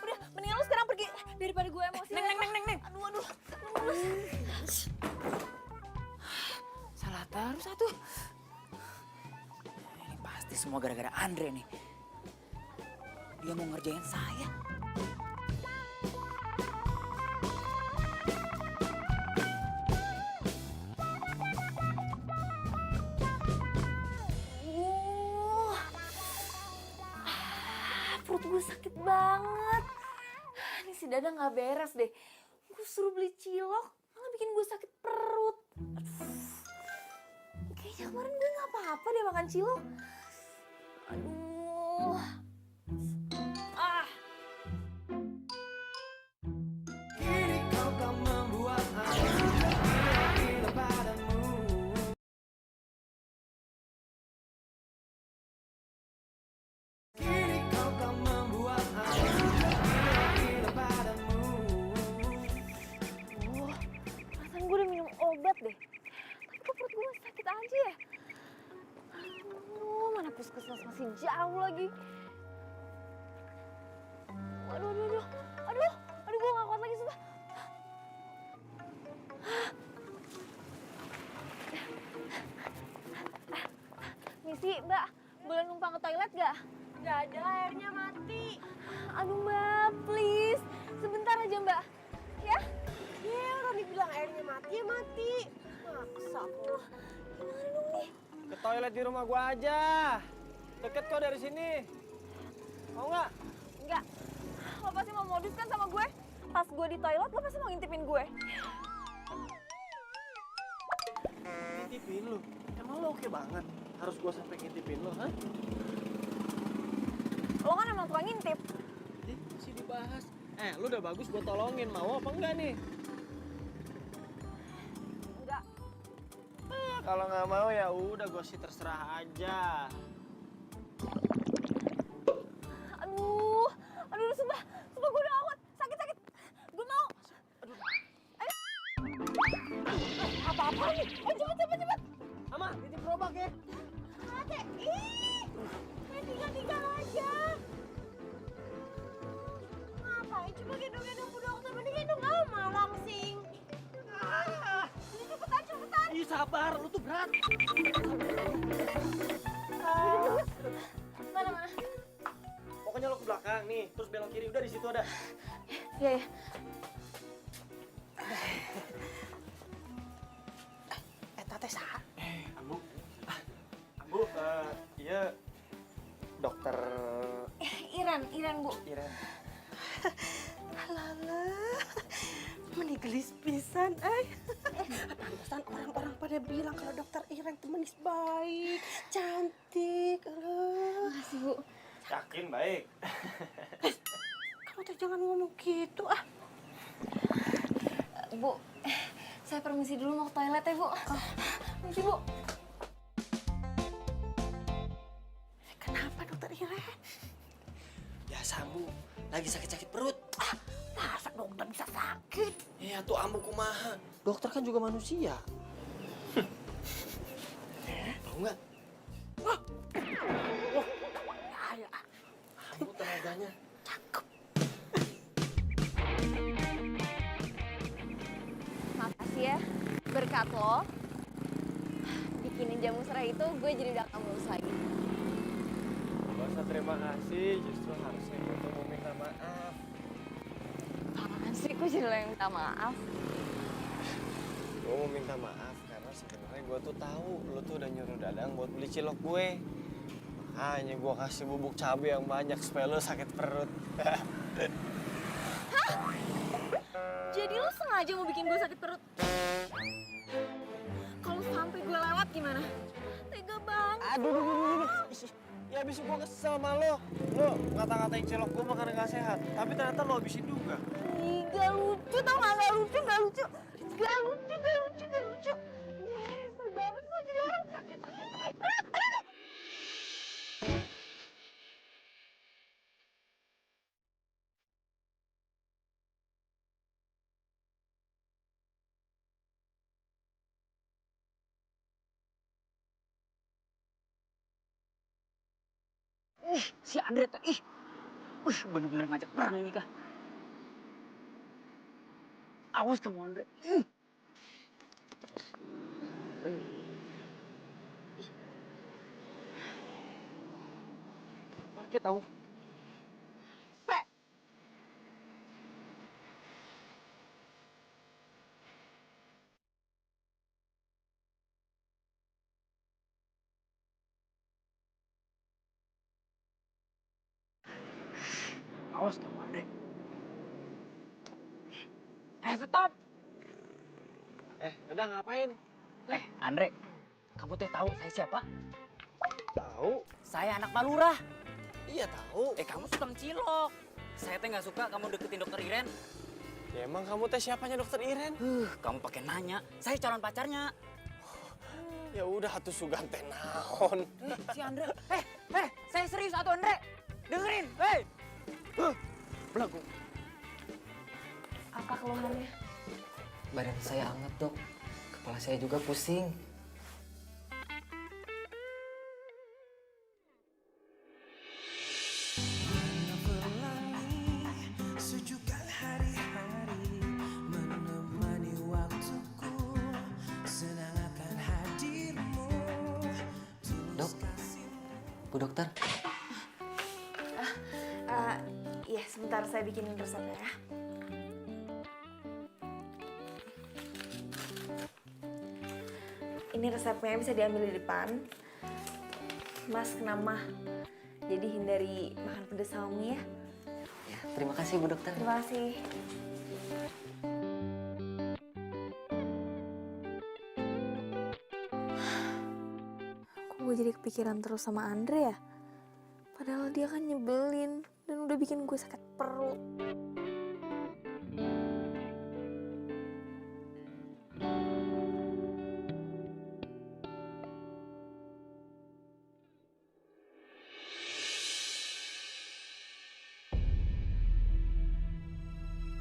Udah, mendingan lo sekarang pergi daripada gue emosi. Neng. Aduh. Salah terus satu. Ini pasti semua gara-gara Andre nih. Dia mau ngerjain saya. Perut gue sakit banget. Ini si Dada gak beres deh. Gue suruh beli cilok, malah bikin gue sakit perut. Aduh. Kayaknya kemarin gue gak apa-apa deh makan cilok. Aduh. Kini kau tak membuat aku gila padamu. Kini kau tak membuat aku gila padamu. Perasaan gue udah minum obat deh. Tapi kok perut gue masih sakit aja ya? Aduh, mana puskesmas masih jauh lagi. Aduh, gue gak kuat lagi sumpah. Misi, Mbak, boleh numpang ke toilet gak? Gak ada, airnya mati. Aduh Mbak, please. Sebentar aja Mbak. Ya? Ya udah dibilang airnya mati, ya mati. Maksa aku. Gimana dong nih? Ke toilet di rumah gua aja. Deket kok dari sini. Mau nggak? Enggak. Lo pasti mau modus kan sama gue? Pas gue di toilet, lo pasti mau ngintipin gue. Ngintipin lu? Emang lu oke banget? Harus gua sampai ngintipin lu, hah? Lo kan emang tukang ngintip. Masih dibahas. Lu udah bagus gua tolongin. Mau apa enggak nih? Enggak. Kalau nggak mau ya udah gua sih terserah aja. Aduh, sumpah gue udah awet. Sakit. Gue mau. Ayo. Apa-apa nih? Cepet. Ama, titip gerobak ya. Ate, main tinggal aja. Ngapain coba gendong-gendong Bu Dokter? Mending gendong Alma langsing. Cepetan. Ih, sabar, lu tuh berat. Mana? Pokoknya pokoknya lo ke belakang nih, terus belok kiri, udah di situ ada. Iya, ya. Tante saha? Ambu. Ambu, iya dokter Iren, Bu. Iren. Alah, menigelis pisan, pantesan orang-orang pada bilang kalau dokter Iren tuh manis baik, cantik. Makasih, Bu. Yakin baik. Kamu tuh jangan ngomong gitu, Bu, saya permisi dulu mau ke toilet ya, Bu. Permisi, Bu. Kenapa dokter Iren? Biasa Ambu, lagi sakit-sakit perut. Masa dokter bisa sakit? Iya tuh Ambu kumaha. Dokter kan juga manusia. Tahu nggak? Ya. Ambu tenaganya. Makasih ya. Berkat lo, bikinin jamu serai itu gue jadi udah kamu lagi. Gak usah terima kasih, justru harusnya gue tuh mau minta maaf. Apaan sih, kok jadi lo yang minta maaf? Gue mau minta maaf karena sebenarnya gue tuh tahu lo tuh udah nyuruh Dadang buat beli cilok gue. Makanya gue kasih bubuk cabai yang banyak supaya lo sakit perut. Jadi lo sengaja mau bikin gue sakit perut? Kalau sampai gue lewat gimana? Tega banget. Aduh. Ya abis gue kesel sama lo. Lo ngata-ngatain cilok gue makanan gak sehat. Tapi ternyata lo habisin juga. Ih, gak lucu tau gak? Gak lucu. Gak lucu. Nyesel banget gue jadi orang sakit. Si Andre tuh, bener-bener ngajak perang ini kah? Awas kamu Andre. Pakai tahu. Awas kamu Andre. Stop. Udah ngapain? Andre, kamu teh tahu saya siapa? Tahu. Saya anak Malurah. Iya tahu. Kamu tukang cilok. Saya teh nggak suka kamu deketin dokter Iren. Ya emang kamu teh siapanya dokter Iren? Kamu pakai nanya. Saya calon pacarnya. Ya udah atuh sugan teh naon. Si Andre. Saya serius atuh Andre. Dengerin, belagu. Apa keluhannya? Badan saya hangat dok. Kepala saya juga pusing. Dok, Bu Dokter. Iya, sebentar saya bikinin resepnya ya. Ini resepnya bisa diambil di depan. Mas kena mah, jadi hindari makan pedas sama mie ya. Ya, terima kasih Bu Dokter. Terima kasih. Kok gue jadi kepikiran terus sama Andre ya? Padahal dia kan nyebelin dan udah bikin gue sakit perut.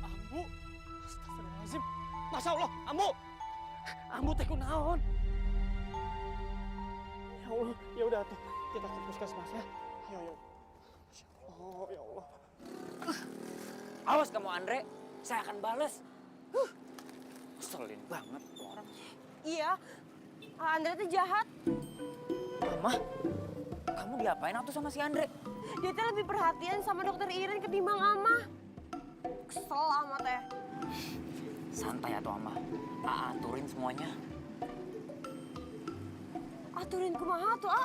Ambu. Astagfirullahaladzim. Masya Allah, Ambu. Ambu teh kunaon? Ya Allah, ya udah tuh. Kita ke puskesmas ya. Ayo. Masya Allah, ya Allah. Awas kamu Andre, saya akan balas. Ngeselin banget tuh orang. Iya, Andre tuh jahat. Mama, Kamu diapain atuh sama si Andre? Dia tuh lebih perhatian sama dokter Iren ketimbang Ama. Kesel Ama teh. Santai atuh Ama. Aturin semuanya. Aturin kumaha tuh, A?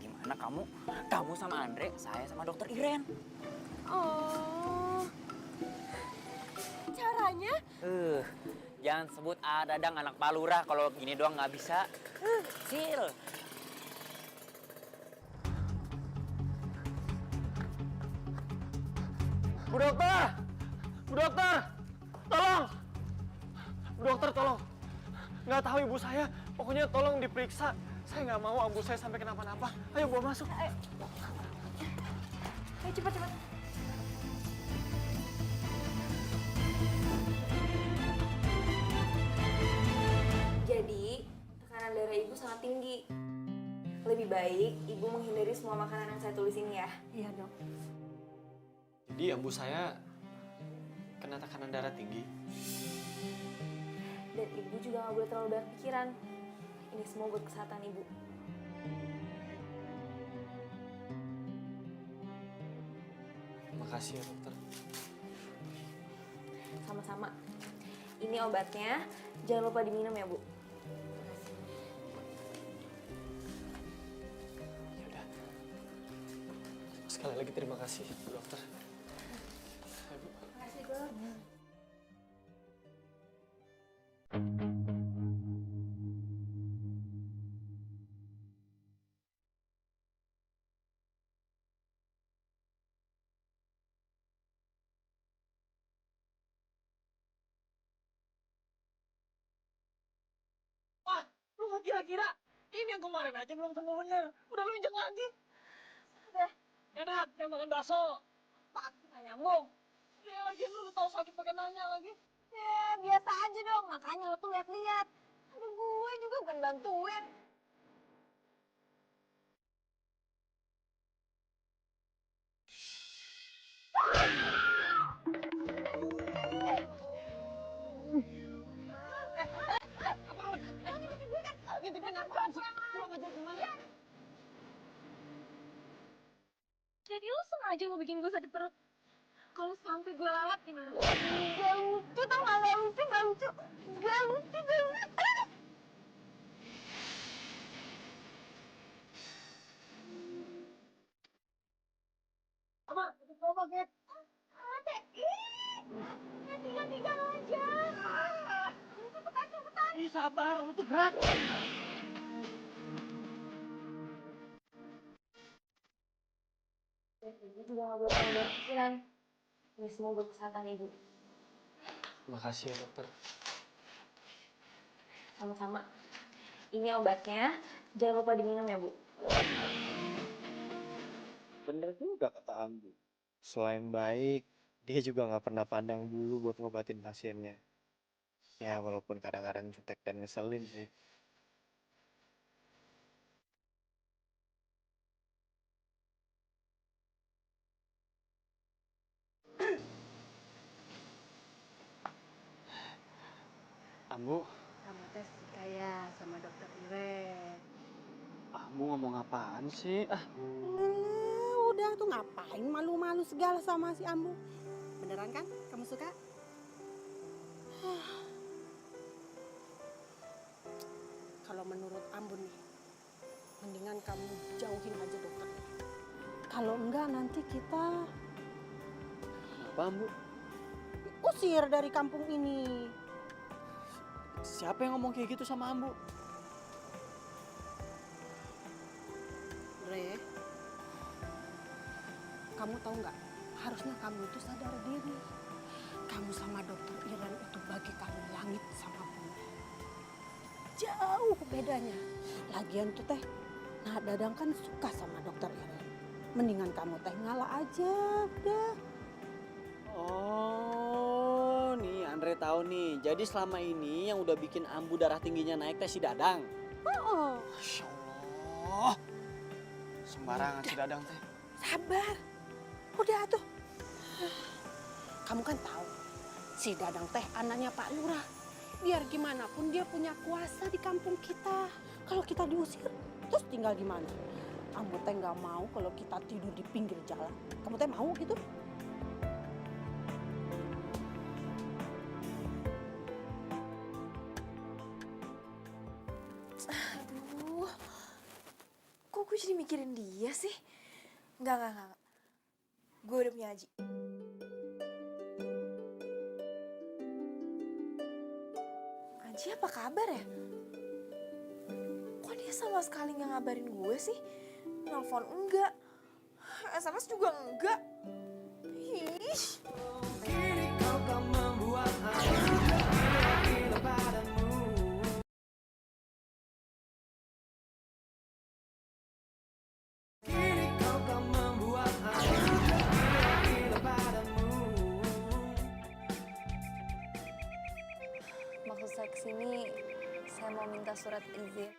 Gimana kamu? Kamu sama Andre, saya sama dokter Iren. Oh. Caranya? Jangan sebut Dadang anak Palura kalau gini doang nggak bisa. Sil. Bu dokter! Bu dokter! Tolong! Bu dokter tolong! Nggak tahu ibu saya, pokoknya tolong diperiksa. Saya nggak mau ibu saya sampai kenapa-napa. Ayo bawa masuk. Ayo cepat. Jadi, tekanan darah ibu sangat tinggi. Lebih baik ibu menghindari semua makanan yang saya tulis ini ya. Iya dok. Jadi ibu saya kena tekanan darah tinggi. Dan ibu juga nggak boleh terlalu banyak pikiran. Ini semua buat kesehatan ibu. Makasih ya dokter. Sama-sama. Ini obatnya, jangan lupa diminum ya Bu. Ya udah. Sekali lagi terima kasih Bu dokter. Ayo, Bu. Makasih dok. Lu nggak kira-kira ini yang kemarin aja belum sembuh bener. Udah lu injek lagi. Udah. Enak, yang makan bakso. Pasti nggak nyambung. Ya lagi lu tau sakit pakai nanya lagi. Ya biasa aja dong, makanya lo tuh lihat-lihat. Ada gue juga bukan bantuin. Jadi lu sengaja mau bikin gue sakit perut? Kalau sampai gue lewat gimana? Gak lucu tau gak lucu. Gak lucu. Apa? Mau pakai? Tinggal aja. Cepetan. Ih sabar, lu tuh berat. Dan ibu juga nggak boleh terlalu banyak pikiran. Ini semua buat kesehatan ibu. Makasih ya dokter. Sama-sama. Ini obatnya, jangan lupa diminum ya Bu. Bener juga kata Ambu. Selain baik, dia juga nggak pernah pandang bulu buat ngobatin pasiennya. Ya walaupun kadang-kadang jutek dan ngeselin sih. Ambu, Kamu tes kayak sama dokter Iren. Ambu ngomong apaan sih? Udah tuh ngapain malu-malu segala sama si Ambu? Beneran kan? Kamu suka? Kalau menurut Ambu nih, mendingan kamu jauhin aja dokter Iren. Kalau enggak nanti kita Apa Ambu? usir dari kampung ini. Siapa yang ngomong kayak gitu sama Ambu? Re, kamu tahu nggak? Harusnya kamu itu sadar diri. Kamu sama dokter Iren itu bagi kamu langit sama bumi. Jauh bedanya. Lagian tuh teh, nah Dadang kan suka sama dokter Iren. Mendingan kamu teh ngalah aja, udah. Oh, nih Andre tahu nih. Jadi selama ini yang udah bikin Ambu darah tingginya naik teh si Dadang. Oh, Masya Allah. Sembarangan si Dadang teh. sabar. Udah tuh. Kamu kan tahu, si Dadang teh anaknya Pak Lurah. Biar gimana pun dia punya kuasa di kampung kita. Kalau kita diusir, terus tinggal gimana? Ambu teh nggak mau kalau kita tidur di pinggir jalan. Kamu teh mau gitu? Aduh, kok gue jadi mikirin dia sih? Enggak. Gue udah punya Aji. Aji apa kabar ya? Kok dia sama sekali nggak ngabarin gue sih? Nelfon enggak, SMS juga enggak. Ih. Kini kau tak membuat aku gila padamu. Kini kau tak membuat aku gila padamu. Maksud saya kesini, saya mau minta surat izin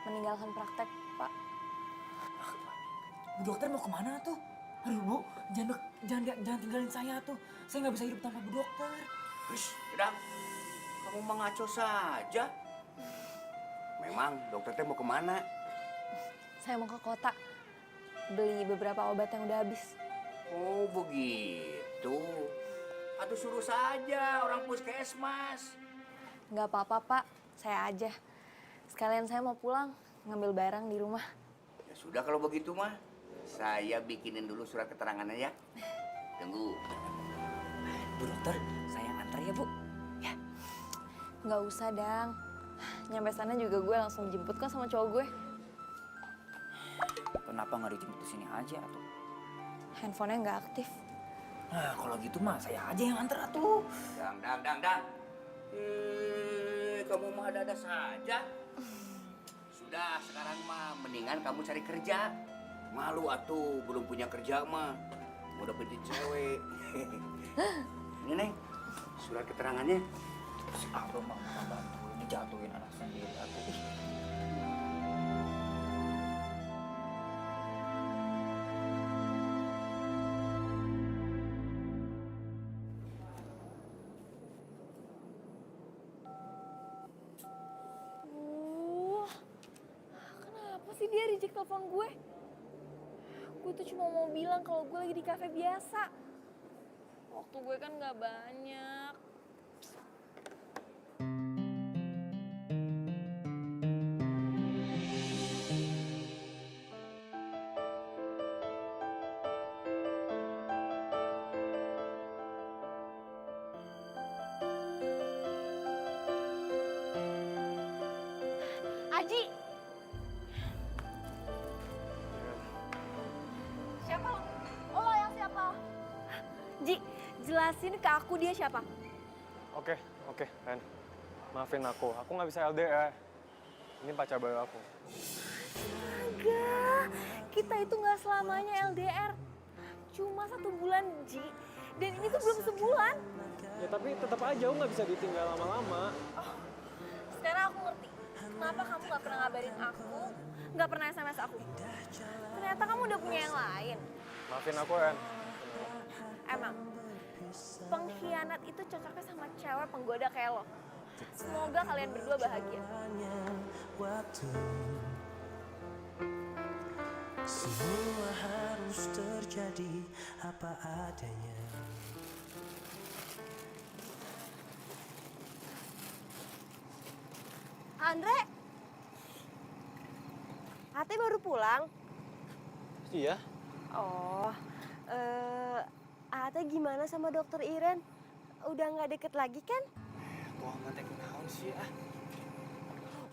meninggalkan praktek, Pak. Bu dokter mau kemana tuh? Aduh Bu, jangan tinggalin saya tuh. Saya nggak bisa hidup tanpa Bu dokter. Wis, Dadang, kamu mengaco saja. Memang dokter teh mau kemana? Saya mau ke kota, beli beberapa obat yang udah habis. Oh begitu. Aduh suruh saja orang puskesmas. Nggak apa-apa, Pak. Saya aja. Sekalian saya mau pulang, ngambil barang di rumah. Ya sudah kalau begitu mah, saya bikinin dulu surat keterangannya ya. Tunggu. Bu dokter, saya antar ya Bu. Ya. Nggak usah, Dang. Nyampe sana juga gue langsung jemput kan sama cowok gue. Kenapa nggak dijemput ke sini aja tuh? Handphonenya nggak aktif. Nah kalau gitu mah saya aja yang antar atuh. Dang. Kamu mah ada saja. Sudah, sekarang mah mendingan kamu cari kerja. Malu atuh, belum punya kerja mah. Mau dapetin cewek. Ini Neng, surat keterangannya. Si Abang mah bantu ini jatuhin anak sendiri atuh. Kenapa sih dia reject telepon gue? Gue tuh cuma mau bilang kalau gue lagi di kafe biasa. Waktu gue kan nggak banyak. Aji! Siapa lo? Lo yang siapa? Ji, jelasin ke aku dia siapa? Oke, Ren. Maafin aku nggak bisa LDR. Ini pacar baru aku. Astaga, kita itu nggak selamanya LDR. Cuma 1 bulan, Ji. Dan ini tuh belum sebulan. Ya tapi tetap aja aku nggak bisa ditinggal lama-lama. Sekarang aku ngerti. Kenapa kamu nggak pernah ngabarin aku, nggak pernah SMS aku. Ternyata kamu udah punya yang lain. Maafin aku, Ren. Emang, pengkhianat itu cocoknya sama cewek penggoda kayak lo. Semoga kalian berdua bahagia. Semua harus terjadi apa adanya. Andre, Ate baru pulang? Iya. Oh, Ate gimana sama dokter Iren? Udah nggak deket lagi kan? Wah, mati kenaun sih ah.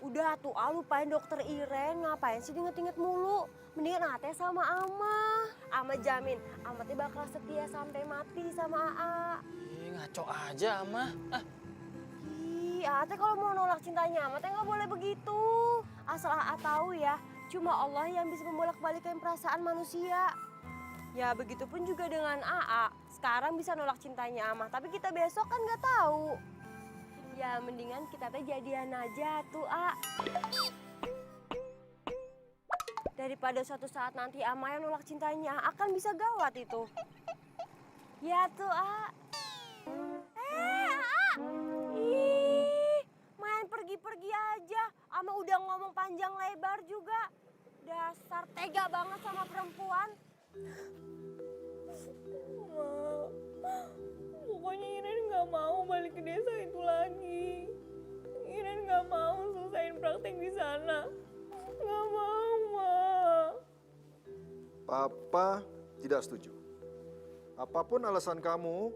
Udah tuh, lupain dokter Iren. Ngapain sih diinget-inget mulu? Mendingan Ate sama Ama. Ama jamin, Ama teh bakal setia sampai mati sama AA. Ih, ngaco aja, Ama. Ih, Ate kalau mau nolak cintanya Ama teh nggak boleh begitu. Asal AA tahu ya, cuma Allah yang bisa membolak-balikan perasaan manusia. Ya begitupun juga dengan AA. Sekarang bisa nolak cintanya Ama, tapi kita besok kan nggak tahu. Ya mendingan kita teh jadian aja tuh, A. Daripada suatu saat nanti Ama yang nolak cintanya, akan bisa gawat itu. Ya tuh, A. A. Ih, main pergi-pergi aja. Ama udah ngomong panjang lebar juga. Dasar tega banget sama perempuan. Ma, pokoknya Iren nggak mau balik ke desa itu lagi. Iren nggak mau selesaiin praktek di sana. Nggak mau, Ma. Papa tidak setuju. Apapun alasan kamu,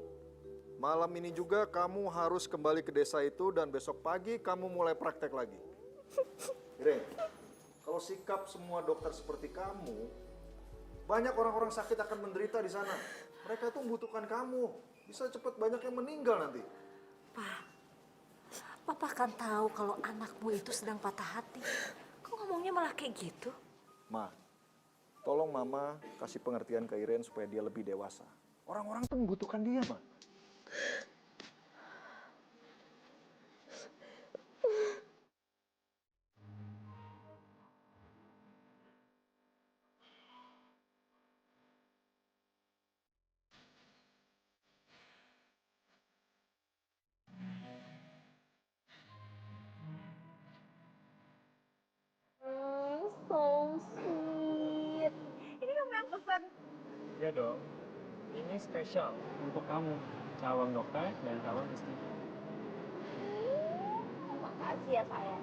malam ini juga kamu harus kembali ke desa itu dan besok pagi kamu mulai praktek lagi. Iren, kalau sikap semua dokter seperti kamu, banyak orang-orang sakit akan menderita di sana. Mereka itu membutuhkan kamu. Bisa cepat banyak yang meninggal nanti. Papa kan tahu kalau anakmu itu sedang patah hati. Kok ngomongnya malah kayak gitu? Ma, tolong Mama kasih pengertian ke Iren supaya dia lebih dewasa. Orang-orang tuh membutuhkan dia, Ma. So sweet. Ini kamu yang pesan. Iya dong. Ini spesial untuk kamu, calon dokter dan calon istri. Makasih ya sayang.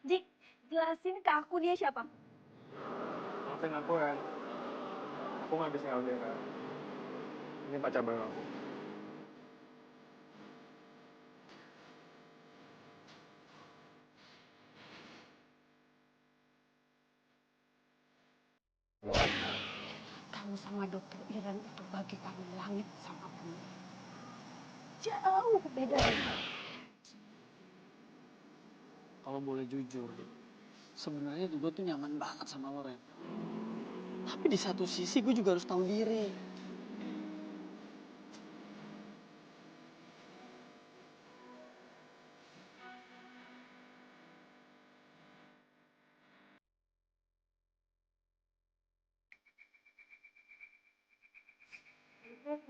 Dik, jelasin ke aku dia siapa? Maafin aku ya. Aku nggak bisa LDR. Ini pacar baru aku. Kamu sama dokter Iren itu bagi kami langit sama bumi. Jauh bedanya. Kalau boleh jujur, sebenarnya gue tuh nyaman banget sama lo, Ren. Tapi di satu sisi gue juga harus tahu diri.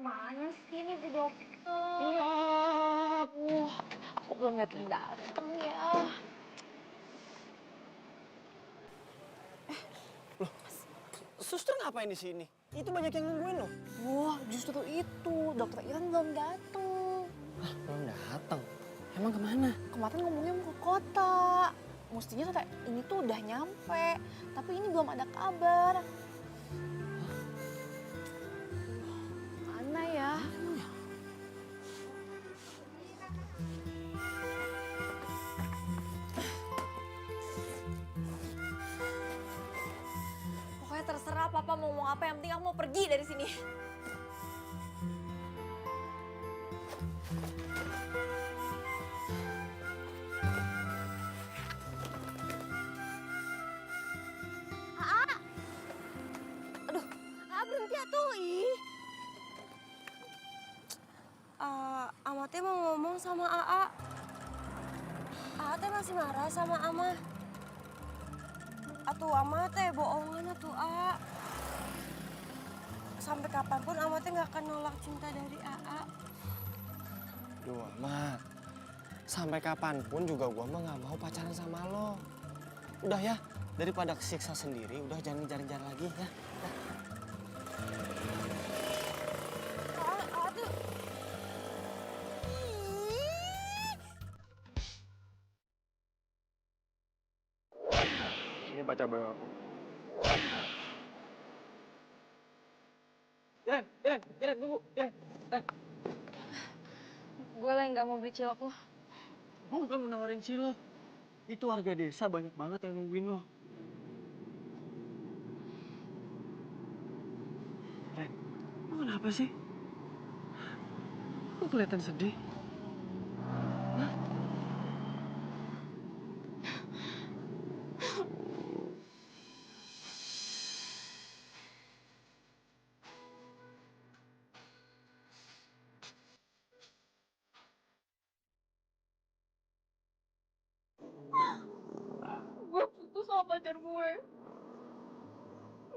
Mana sih ini Bu Dokter? Iya, aku belum dateng ya. Suster ngapain di sini? Itu banyak yang nungguin loh. Wah, justru itu. Dokter Iren belum datang. Belum datang. Emang kemana? Kemarin ngomongnya mau ke kota. Mestinya tata ini tuh udah nyampe. Tapi ini belum ada kabar. Mana ya? Pokoknya terserah Papa mau ngomong apa, yang penting aku mau pergi dari sini. Berhenti atuh, ih. Ama teh mau ngomong sama Aa. Aa teh masih marah sama Ama. Atuh Ama teh bohongan atuh Aa. Sampai kapanpun Ama teh nggak akan nolak cinta dari Aa. Duh, Ama. Sampai kapanpun juga gua mah nggak mau pacaran sama lo. Udah ya, daripada kesiksa sendiri, udah jangan ngejar-ngejar lagi ya. Ini pacar baru aku. Iren, tunggu. Iren. Gue lah yang gak mau beli cilok lo. Gue bukan mau nawarin cilok. Itu warga desa banyak banget yang nungguin lo. Ren, lo kenapa sih? Lo kelihatan sedih. Hah? Gue putus sama pacar gue.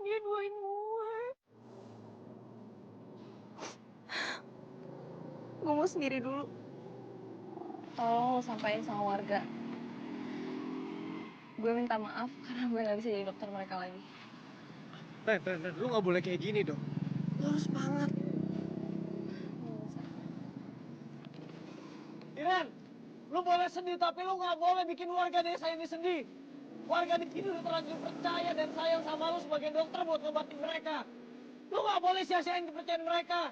dia duain gue. Gue mau sendiri dulu. Tolong lo sampaikan sama warga. Gue minta maaf karena gue gak bisa jadi dokter mereka lagi. Ren, lu gak boleh kayak gini dong. Lu harus semangat. Iren, lu boleh sedih tapi lu gak boleh bikin warga desa ini sedih. Warga di sini udah terlanjur percaya dan sayang sama lu sebagai dokter buat ngobatin mereka. Lu gak boleh sia-siain kepercayaan mereka.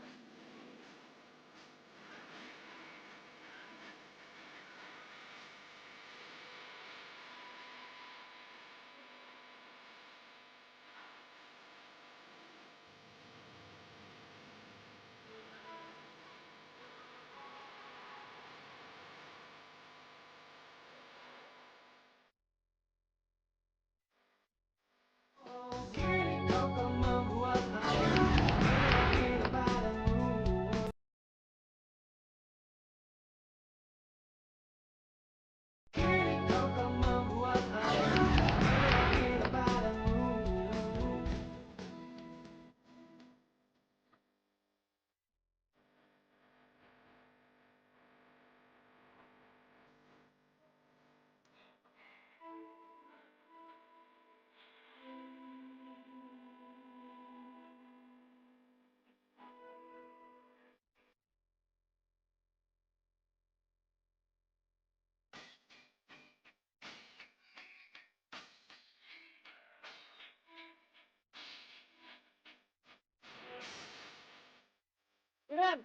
Iren,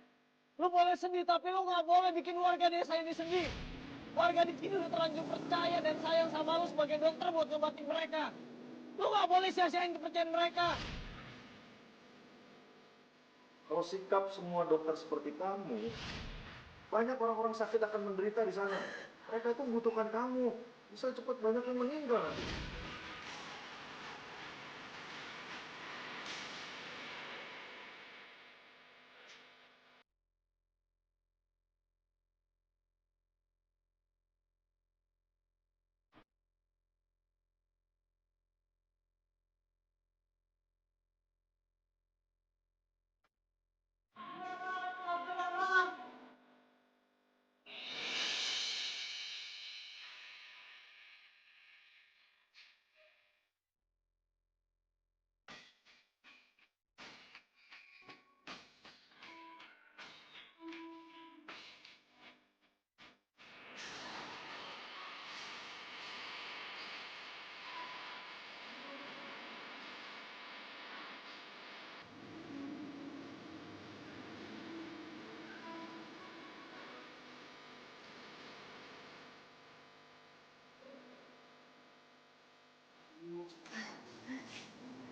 lu boleh sedih tapi lu gak boleh bikin warga desa ini sedih. Warga di sini udah terlanjur percaya dan sayang sama lu sebagai dokter buat ngobatin mereka. Lu gak boleh sia-siain kepercayaan mereka. Kalau sikap semua dokter seperti kamu, banyak orang-orang sakit akan menderita di sana. Mereka itu membutuhkan kamu. Bisa cepat banyak yang meninggal nanti.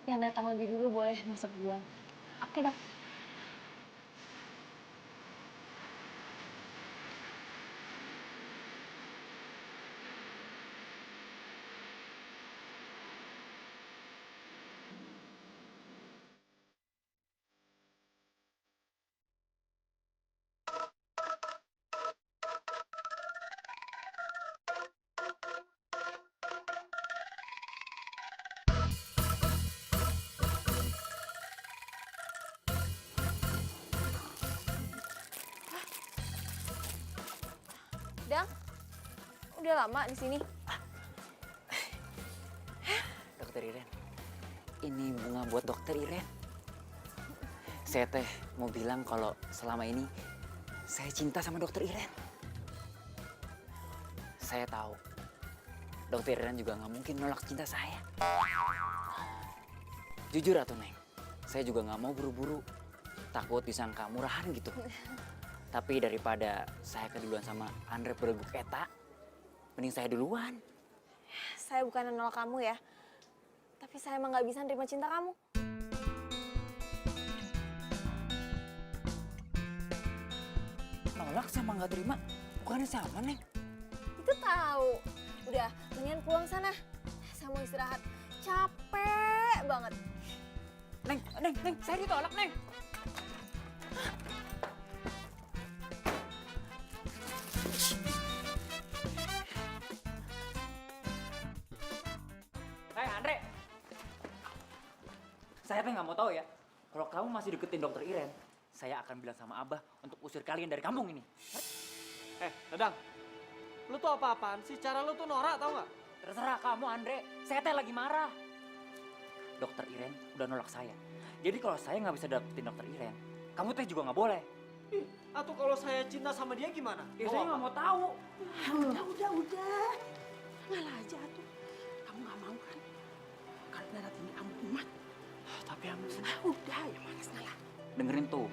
Yang datang lebih dulu boleh masuk duluan. Oke dok. Dang, udah lama di sini. Dokter Iren, ini bunga buat Dokter Iren. Saya teh mau bilang kalau selama ini saya cinta sama Dokter Iren. Saya tahu Dokter Iren juga nggak mungkin nolak cinta saya. Jujur atau Neng, saya juga nggak mau buru-buru. Takut disangka murahan gitu. Tapi daripada saya keduluan sama Andre Bereguk Eta, mending saya duluan. Saya bukan nolak kamu ya. Tapi saya emang nggak bisa nerima cinta kamu. Nolak sama nggak terima, bukannya sama Neng? Itu tahu. Udah, mendingan pulang sana. Saya mau istirahat. Capek banget. Neng, saya ditolak Neng. Saya teh nggak mau tahu ya. Kalau kamu masih deketin dokter Iren, saya akan bilang sama Abah untuk usir kalian dari kampung ini. Dadang, lu tuh apa-apaan sih? Cara lu tuh norak tau nggak? Terserah kamu, Andre. Saya teh lagi marah. Dokter Iren udah nolak saya. Jadi kalau saya nggak bisa dapetin dokter Iren, kamu teh juga nggak boleh. Atau kalau saya cinta sama dia gimana? Ya saya nggak mau tahu. Udah. Ngalah aja tuh. Kamu nggak mau kan? Kalau berat ini kamu umat. Tapi Am, Udah, ya manis ngalah. Dengerin tuh.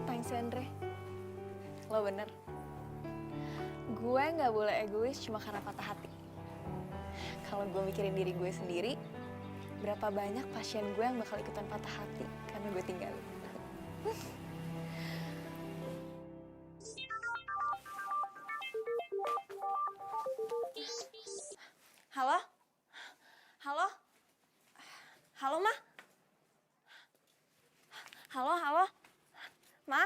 Thanks Andre. Lo bener. Gue nggak boleh egois cuma karena patah hati. Kalau gue mikirin diri gue sendiri, berapa banyak pasien gue yang bakal ikutan patah hati karena gue tinggalin. Halo? Halo? Halo, Ma? Halo, halo? Ma?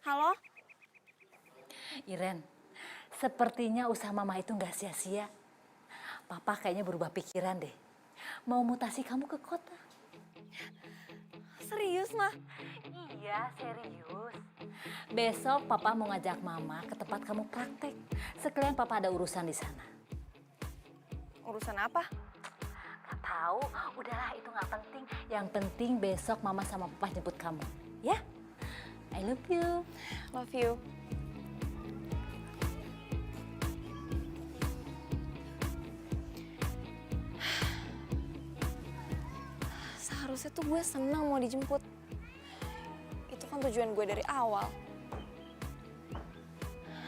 Halo? Iren, sepertinya usaha mama itu nggak sia-sia. Papa kayaknya berubah pikiran deh. Mau mutasi kamu ke kota. Serius, Ma? Iya, serius. Besok papa mau ngajak mama ke tempat kamu praktek. Sekalian papa ada urusan di sana. Urusan apa? Gak tahu, udahlah itu nggak penting. Yang penting besok mama sama papa jemput kamu. Ya? I love you. Love you. Seharusnya tuh gue senang mau dijemput. Itu kan tujuan gue dari awal.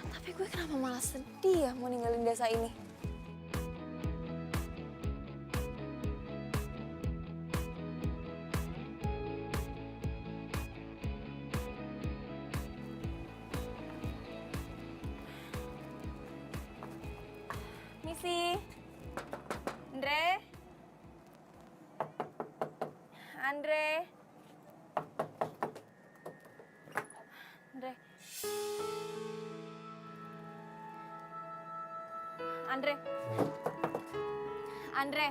Tapi gue kenapa malah sedih ya mau ninggalin desa ini? Misi, Andre, Andre, Andre, Andre, Andre,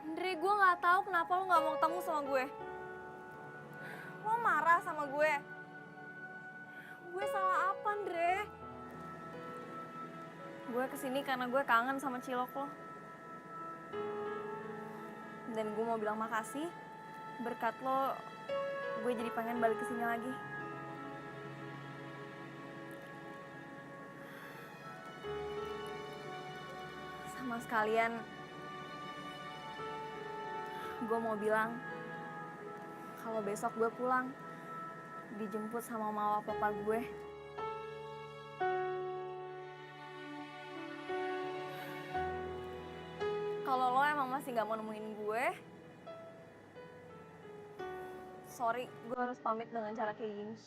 Andre, gue nggak tahu kenapa lo nggak mau ketemu sama gue. Lo marah sama gue. Gue salah apa, Andre? Gue kesini karena gue kangen sama cilok lo. Dan gue mau bilang makasih. Berkat lo, gue jadi pengen balik kesini lagi. Sama sekalian, gue mau bilang kalau besok gue pulang, dijemput sama mama papa gue. Kalau lo emang masih gak mau nemuin gue, sorry, gue harus pamit dengan cara kayak gini.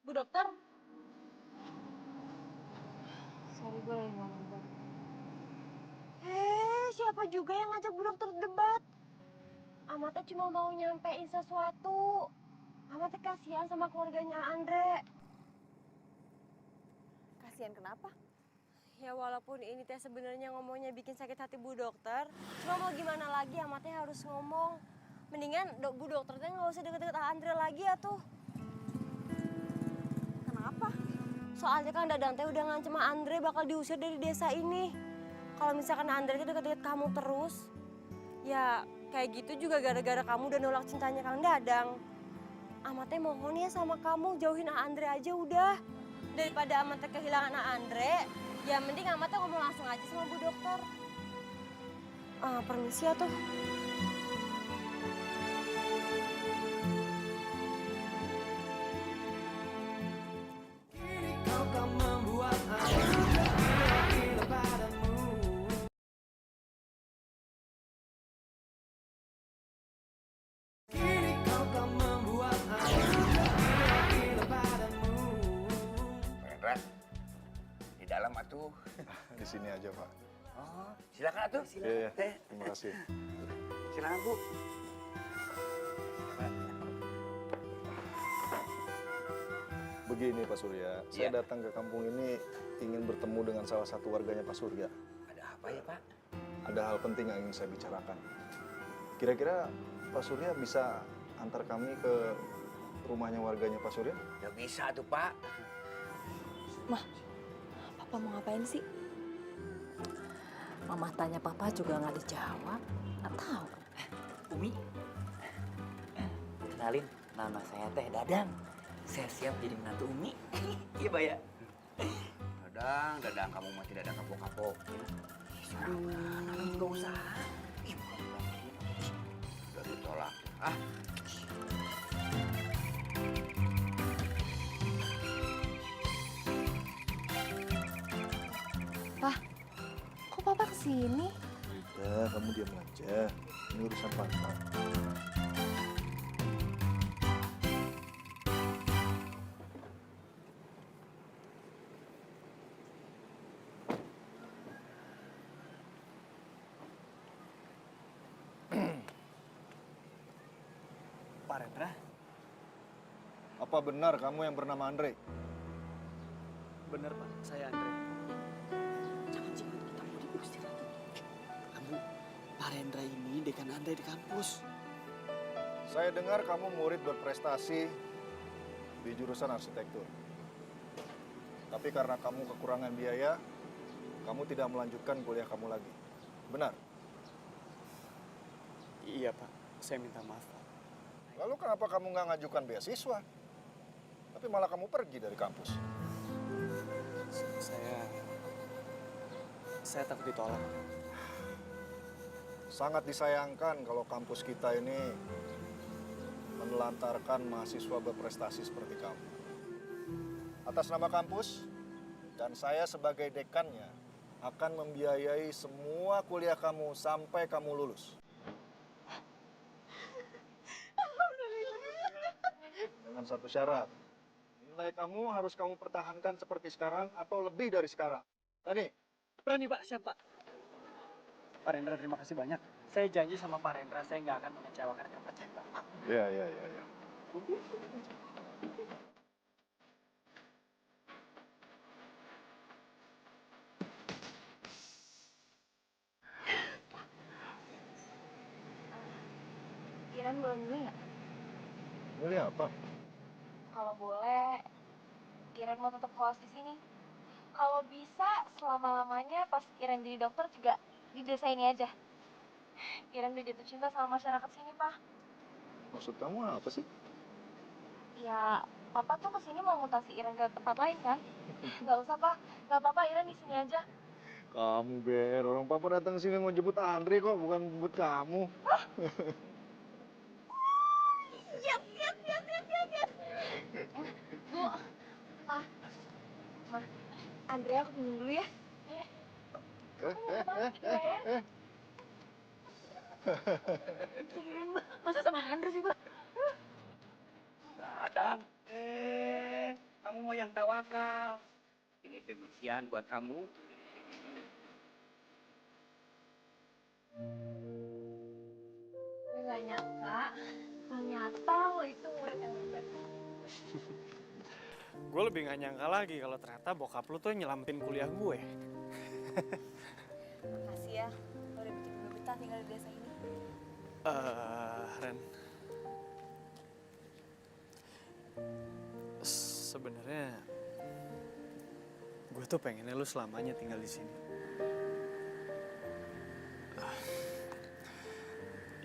Bu dokter. Sorry, gue lagi ngomong. Siapa juga yang ngajak Bu dokter debat? Amatnya cuma mau nyampein sesuatu. Amatnya kasihan sama keluarganya Andre. Kasian kenapa? Ya walaupun ini teh sebenarnya ngomongnya bikin sakit hati Bu Dokter, cuma mau gimana lagi amat teh harus ngomong. Mendingan Bu Dokter teh nggak usah deket-deket Andre lagi ya tuh. Kenapa? Soalnya kan Dadang teh udah ngancem Andre bakal diusir dari desa ini. Kalau misalkan Andre teh deket-deket kamu terus, ya kayak gitu juga gara-gara kamu udah nolak cintanya Kang Dadang. Amat teh mohon ya sama kamu jauhin Andre aja udah. Daripada amat teh kehilangan Andre, ya mending amat teh ngomong langsung aja sama Bu Dokter. Permisi ya tuh. Kau tak membuat aku gila padamu. Kini kau tak membuat aku gila padamu. Pak Hendra, di dalam atuh. Di sini aja, Pak. Oh, silakan atuh. Iya, terima kasih. Silakan Bu. Begini Pak Surya, saya datang ke kampung ini ingin bertemu dengan salah satu warganya Pak Surya. Ada apa ya Pak? Ada hal penting yang ingin saya bicarakan. Kira-kira Pak Surya bisa antar kami ke rumahnya warganya Pak Surya? Ya bisa tuh Pak. Mah, Papa mau ngapain sih? Mama tanya Papa juga nggak dijawab. Nggak tahu. Umi, kenalin, nama saya Teh Dadang. Saya siap jadi menantu Umi. Iya, Pak ya? Dadang, kamu mah tidak ada kapok-kapok. Nggak usah. Udah ditolak. Ah, Pak, kok Papa kesini? Udah, kamu diam aja. Ini urusan Papa. Pak Rendra, Apa benar kamu yang bernama Andre? bener Pak, saya Andre. Jangan-jangan kita mau diusir lagi. Kamu, Pak Rendra ini dekan Andre di kampus. Saya dengar kamu murid berprestasi di jurusan arsitektur. Tapi karena kamu kekurangan biaya, kamu tidak melanjutkan kuliah kamu lagi. Benar? Iya Pak, saya minta maaf Pak. Lalu kenapa kamu nggak ngajukan beasiswa? Tapi malah kamu pergi dari kampus. Saya takut ditolak. Sangat disayangkan kalau kampus kita ini menelantarkan mahasiswa berprestasi seperti kamu. Atas nama kampus dan saya sebagai dekannya akan membiayai semua kuliah kamu sampai kamu lulus. Dengan satu syarat, nilai kamu harus kamu pertahankan seperti sekarang atau lebih dari sekarang. Tani? Berani Pak, siap Pak. Pak Rendra, terima kasih banyak. Saya janji sama Pak Rendra, saya nggak akan mengecewakan kepercayaan Bapak. Ya. Iren boleh dulu nggak? Milih apa? Kalau boleh, Iren mau tetap kos di sini. Kalau bisa, selama-lamanya pas Iren jadi dokter juga di desa ini aja. Iren udah jatuh cinta sama masyarakat sini, Pak. Maksud kamu apa sih? Ya, Papa tuh kesini mau mutasi Iren ke tempat lain kan? Nggak usah, Pak. Nggak apa-apa, Iren di sini aja. Kamu Ber, orang papa datang sini mau jemput Andre kok, bukan jemput kamu. Yes. Bu, Ma, Andre aku minum dulu ya. Masa sama Andre sih, Pak? Dadang. Kamu mau yang tawakal. Ini pemberian buat kamu. Nggak nyangka, ternyata lo itu murid yang hebat. Gue lebih nggak nyangka lagi kalau ternyata bokap lu tuh nyelamatin kuliah gue. Makasih ya, lo udah bikin gue betah tinggal di desa ini. Ren. Sebenarnya gue tuh pengennya lu selamanya tinggal di sini.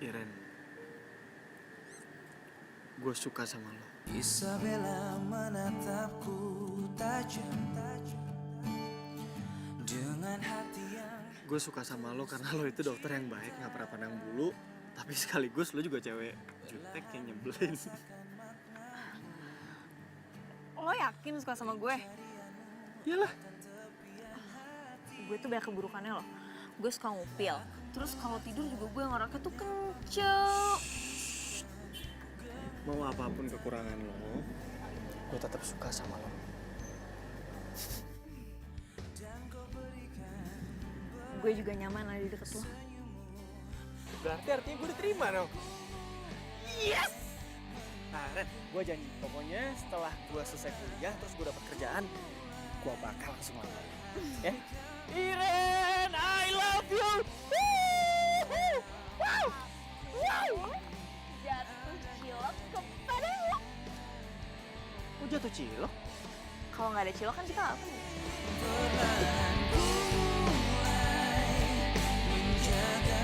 Iren, gue suka sama lo. Isabella menatapku tajam dengan hati yang... Gue suka sama lo karena lo itu dokter yang baik, gak pernah pandang bulu. Tapi sekaligus lo juga cewek jutek yang nyebelin. Lo yakin suka sama gue? Iyalah. Gue tuh banyak keburukannya loh. Gue suka ngupil. Terus kalau tidur juga gue ngoroknya tuh kenceng. Mau apapun kekurangan lo, gue tetap suka sama lo. Gue juga nyaman ada di deket lo. Berarti artinya gue diterima dong. Yes! Nah Ren, gue janji pokoknya setelah gue selesai kuliah terus gue dapat kerjaan, gue bakal langsung lamar. Ya? Iren, I love you! Wow! Wow! Jatuh cilok kepadamu. Kok jatuh cilok? Kalau nggak ada cilok kan kita nggak punya. Menjaga